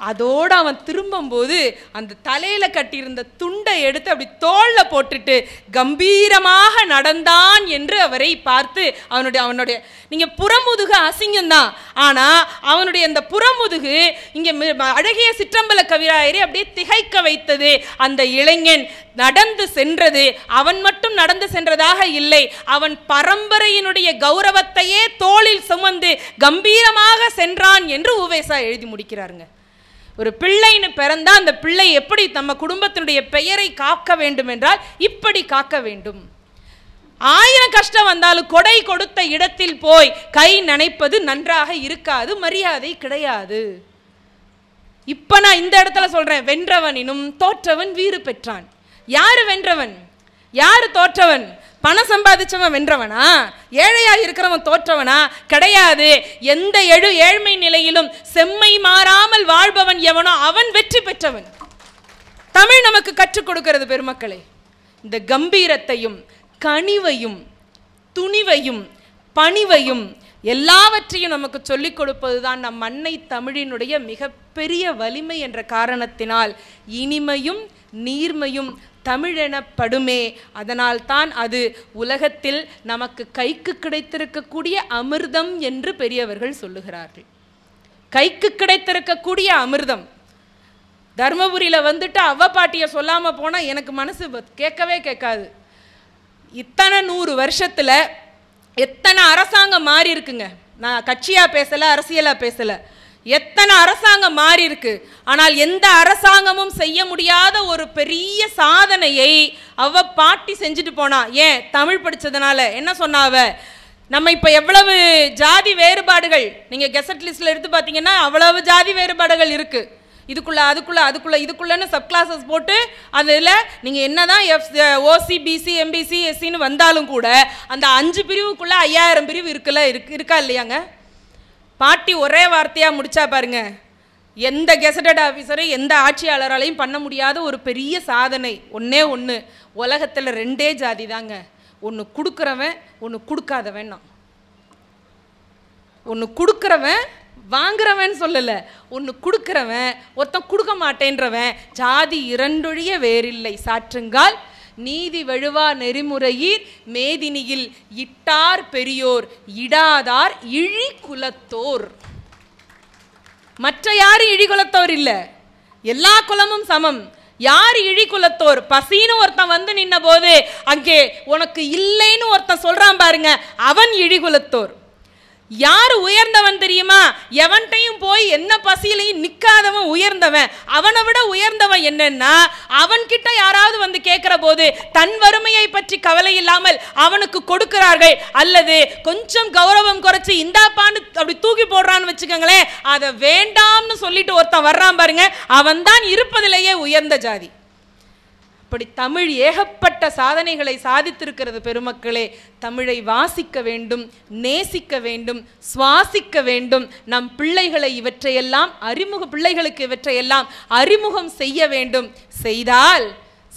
Speaker 1: அதோடு அவன் திரும்பும்போது அந்த தலையில் கட்டியிருந்த துண்டை எடுத்து அப்படி தோளில் போட்டுட்டு கம்பீரமாக நடந்தான் என்று அவரை பார்த்து அவனுடைய நீங்கள் புறமுதுகு அசிங்கம்தான், ஆனால் அவனுடைய அந்த புறமுதுகு இங்கே அழகிய சிற்றம்பல கவிராயரை அப்படியே திகைக்க வைத்தது. அந்த இளைஞன் நடந்து சென்றது அவன் மட்டும் நடந்து சென்றதாக இல்லை, அவன் பரம்பரையினுடைய கௌரவத்தையே தோளில் சுமந்து கம்பீரமாக சென்றான் என்று உவேசா எழுதி முடிக்கிறாருங்க. ஒரு பிள்ளைன்னு பிறந்தா அந்த பிள்ளை எப்படி நம்ம குடும்பத்தினுடைய பெயரை காக்க வேண்டும் என்றால் இப்படி காக்க வேண்டும். 1000 கஷ்டம் வந்தாலும் கொடை கொடுத்த இடத்தில் போய் கை நனைப்பது நன்றாக இருக்காது, மரியாதை கிடையாது. இப்ப நான் இந்த இடத்துல சொல்றேன், வென்றவனினும் தோற்றவன் வீறு பெற்றான். யாரு வென்றவன், யாரு தோற்றவன்? பணம் சம்பாதிச்சவன் வென்றவனா? ஏழையா இருக்கிறவன் தோற்றவனா? கிடையாது. எந்த ஏழ்மை நிலையிலும் செம்மை மாறாமல் வாழ்பவன் எவனோ அவன் வெற்றி பெற்றவன். தமிழ் நமக்கு கற்றுக் கொடுக்கிறது பெருமக்களே, இந்த கம்பீரத்தையும் கனிவையும் துணிவையும் பணிவையும் எல்லாவற்றையும் நமக்கு சொல்லிக் கொடுப்பதுதான் நம் அன்னை தமிழினுடைய மிகப்பெரிய வலிமை என்ற காரணத்தினால் இனிமையும் நீர்மையும் தமிழெனப்படுமே. அதனால் தான் அது உலகத்தில் நமக்கு கைக்கு கிடைத்திருக்கக்கூடிய அமிர்தம் என்று பெரியவர்கள் சொல்லுகிறார்கள். கைக்கு கிடைத்திருக்கக்கூடிய அமிர்தம். தர்மபுரியில் வந்துட்டு அவ்வ பாட்டியை சொல்லாமல் போனால் எனக்கு மனசு கேட்கவே கேட்காது. இத்தனை 100 வருஷத்தில் எத்தனை அரசாங்கம் மாறி இருக்குங்க. நான் கட்சியாக பேசலை, அரசியலாக பேசலை. எத்தனை அரசாங்கம் மாறி இருக்கு. ஆனால் எந்த அரசாங்கமும் செய்ய முடியாத ஒரு பெரிய சாதனையை அவ பாட்டி செஞ்சுட்டு போனா. ஏன்? தமிழ் படித்ததுனால. என்ன சொன்னாவ? நம்ம இப்போ எவ்வளவு ஜாதி வேறுபாடுகள் நீங்கள் கெசட் லிஸ்ட்டில் எடுத்து பார்த்தீங்கன்னா அவ்வளவு ஜாதி வேறுபாடுகள் இருக்குது. இதுக்குள்ளே அதுக்குள்ளே அதுக்குள்ளே இதுக்குள்ளேன்னு சப் கிளாஸஸ் போட்டு அதில் நீங்கள் என்ன தான் ஓசி பிசி எம்பிசி எஸ்சின்னு வந்தாலும் கூட அந்த 5 பிரிவுக்குள்ளே 5000 பிரிவு இருக்கா இல்லையாங்க? பாட்டி ஒரே வார்த்தையாக முடிச்சா பாருங்க. எந்த கெசட்டட் ஆஃபீஸரும் எந்த ஆட்சியாளராலையும் பண்ண முடியாத ஒரு பெரிய சாதனை. ஒன்றே ஒன்று, உலகத்தில் 2 ஜாதி தாங்க. ஒன்று கொடுக்குறவன், ஒன்று கொடுக்காதவன். ஒன்று கொடுக்குறவன் வாங்குறவன் சொல்லலை, ஒன்று கொடுக்குறவன், ஒருத்தன் கொடுக்க மாட்டேன்றவன். ஜாதி 2 வேறில்லை சாற்றுங்கால் நீதி வழுவா நெறிமுறையீர் மேதினியில் இட்டார் பெரியோர் இடாதார் இழி குலத்தோர். மற்ற யாரும் இழி குலத்தோர் இல்லை, எல்லா குலமும் சமம். யார் இழி குலத்தோர்? பசின்னு ஒருத்தன் வந்து நின்ன போது அங்கே உனக்கு இல்லைன்னு ஒருத்தன் சொல்றான் பாருங்க, அவன் இழி குலத்தோர். யார் உயர்ந்தவன் தெரியுமா? எவன்கிட்டையும் போய் என்ன பசியிலையும் நிற்காதவன் உயர்ந்தவன். அவனை விட உயர்ந்தவன் என்னன்னா, அவன்கிட்ட யாராவது வந்து கேட்கிற போது தன் வறுமையை பற்றி கவலை இல்லாமல் அவனுக்கு கொடுக்கிறார்கள். அல்லது கொஞ்சம் கௌரவம் குறைச்சி இந்தாப்பான்னு அப்படி தூக்கி போடுறான்னு வச்சுக்கோங்களேன், அதை வேண்டாம்னு சொல்லிட்டு ஒருத்தன் வர்றான் பாருங்க, அவன் தான் இருப்பதிலேயே உயர்ந்த ஜாதி. அப்படி தமிழ் ஏகப்பட்ட சாதனைகளை சாதித்திருக்கிறது பெருமக்களே. தமிழை வாசிக்க வேண்டும், நேசிக்க வேண்டும், சுவாசிக்க வேண்டும். நம் பிள்ளைகளை இவற்றையெல்லாம் பிள்ளைகளுக்கு இவற்றையெல்லாம் அறிமுகம் செய்ய வேண்டும்.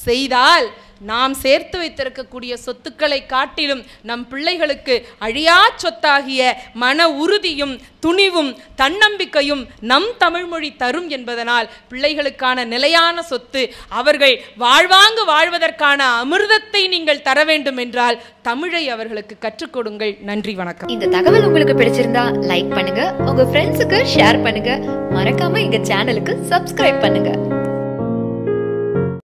Speaker 1: செய்தால் நாம் சேர்த்து வைத்திருக்கக்கூடிய சொத்துக்களை காட்டிலும் நம் பிள்ளைகளுக்கு அழியா சொத்தாகிய மன உறுதியும் துணிவும் தன்னம்பிக்கையும் நம் தமிழ்மொழி தரும் என்பதனால் பிள்ளைகளுக்கான நிலையான சொத்து, அவர்கள் வாழ்வாங்கு வாழ்வதற்கான அமிர்தத்தை நீங்கள் தர வேண்டும் என்றால் தமிழை அவர்களுக்கு கற்றுக் கொடுங்கள். நன்றி, வணக்கம்.
Speaker 2: இந்த தகவல் உங்களுக்கு பிடிச்சிருந்தா லைக் பண்ணுங்க, உங்க ஃப்ரெண்ட்ஸுக்கு ஷேர் பண்ணுங்க, மறக்காம எங்க சேனலுக்கு சப்ஸ்கிரைப் பண்ணுங்க.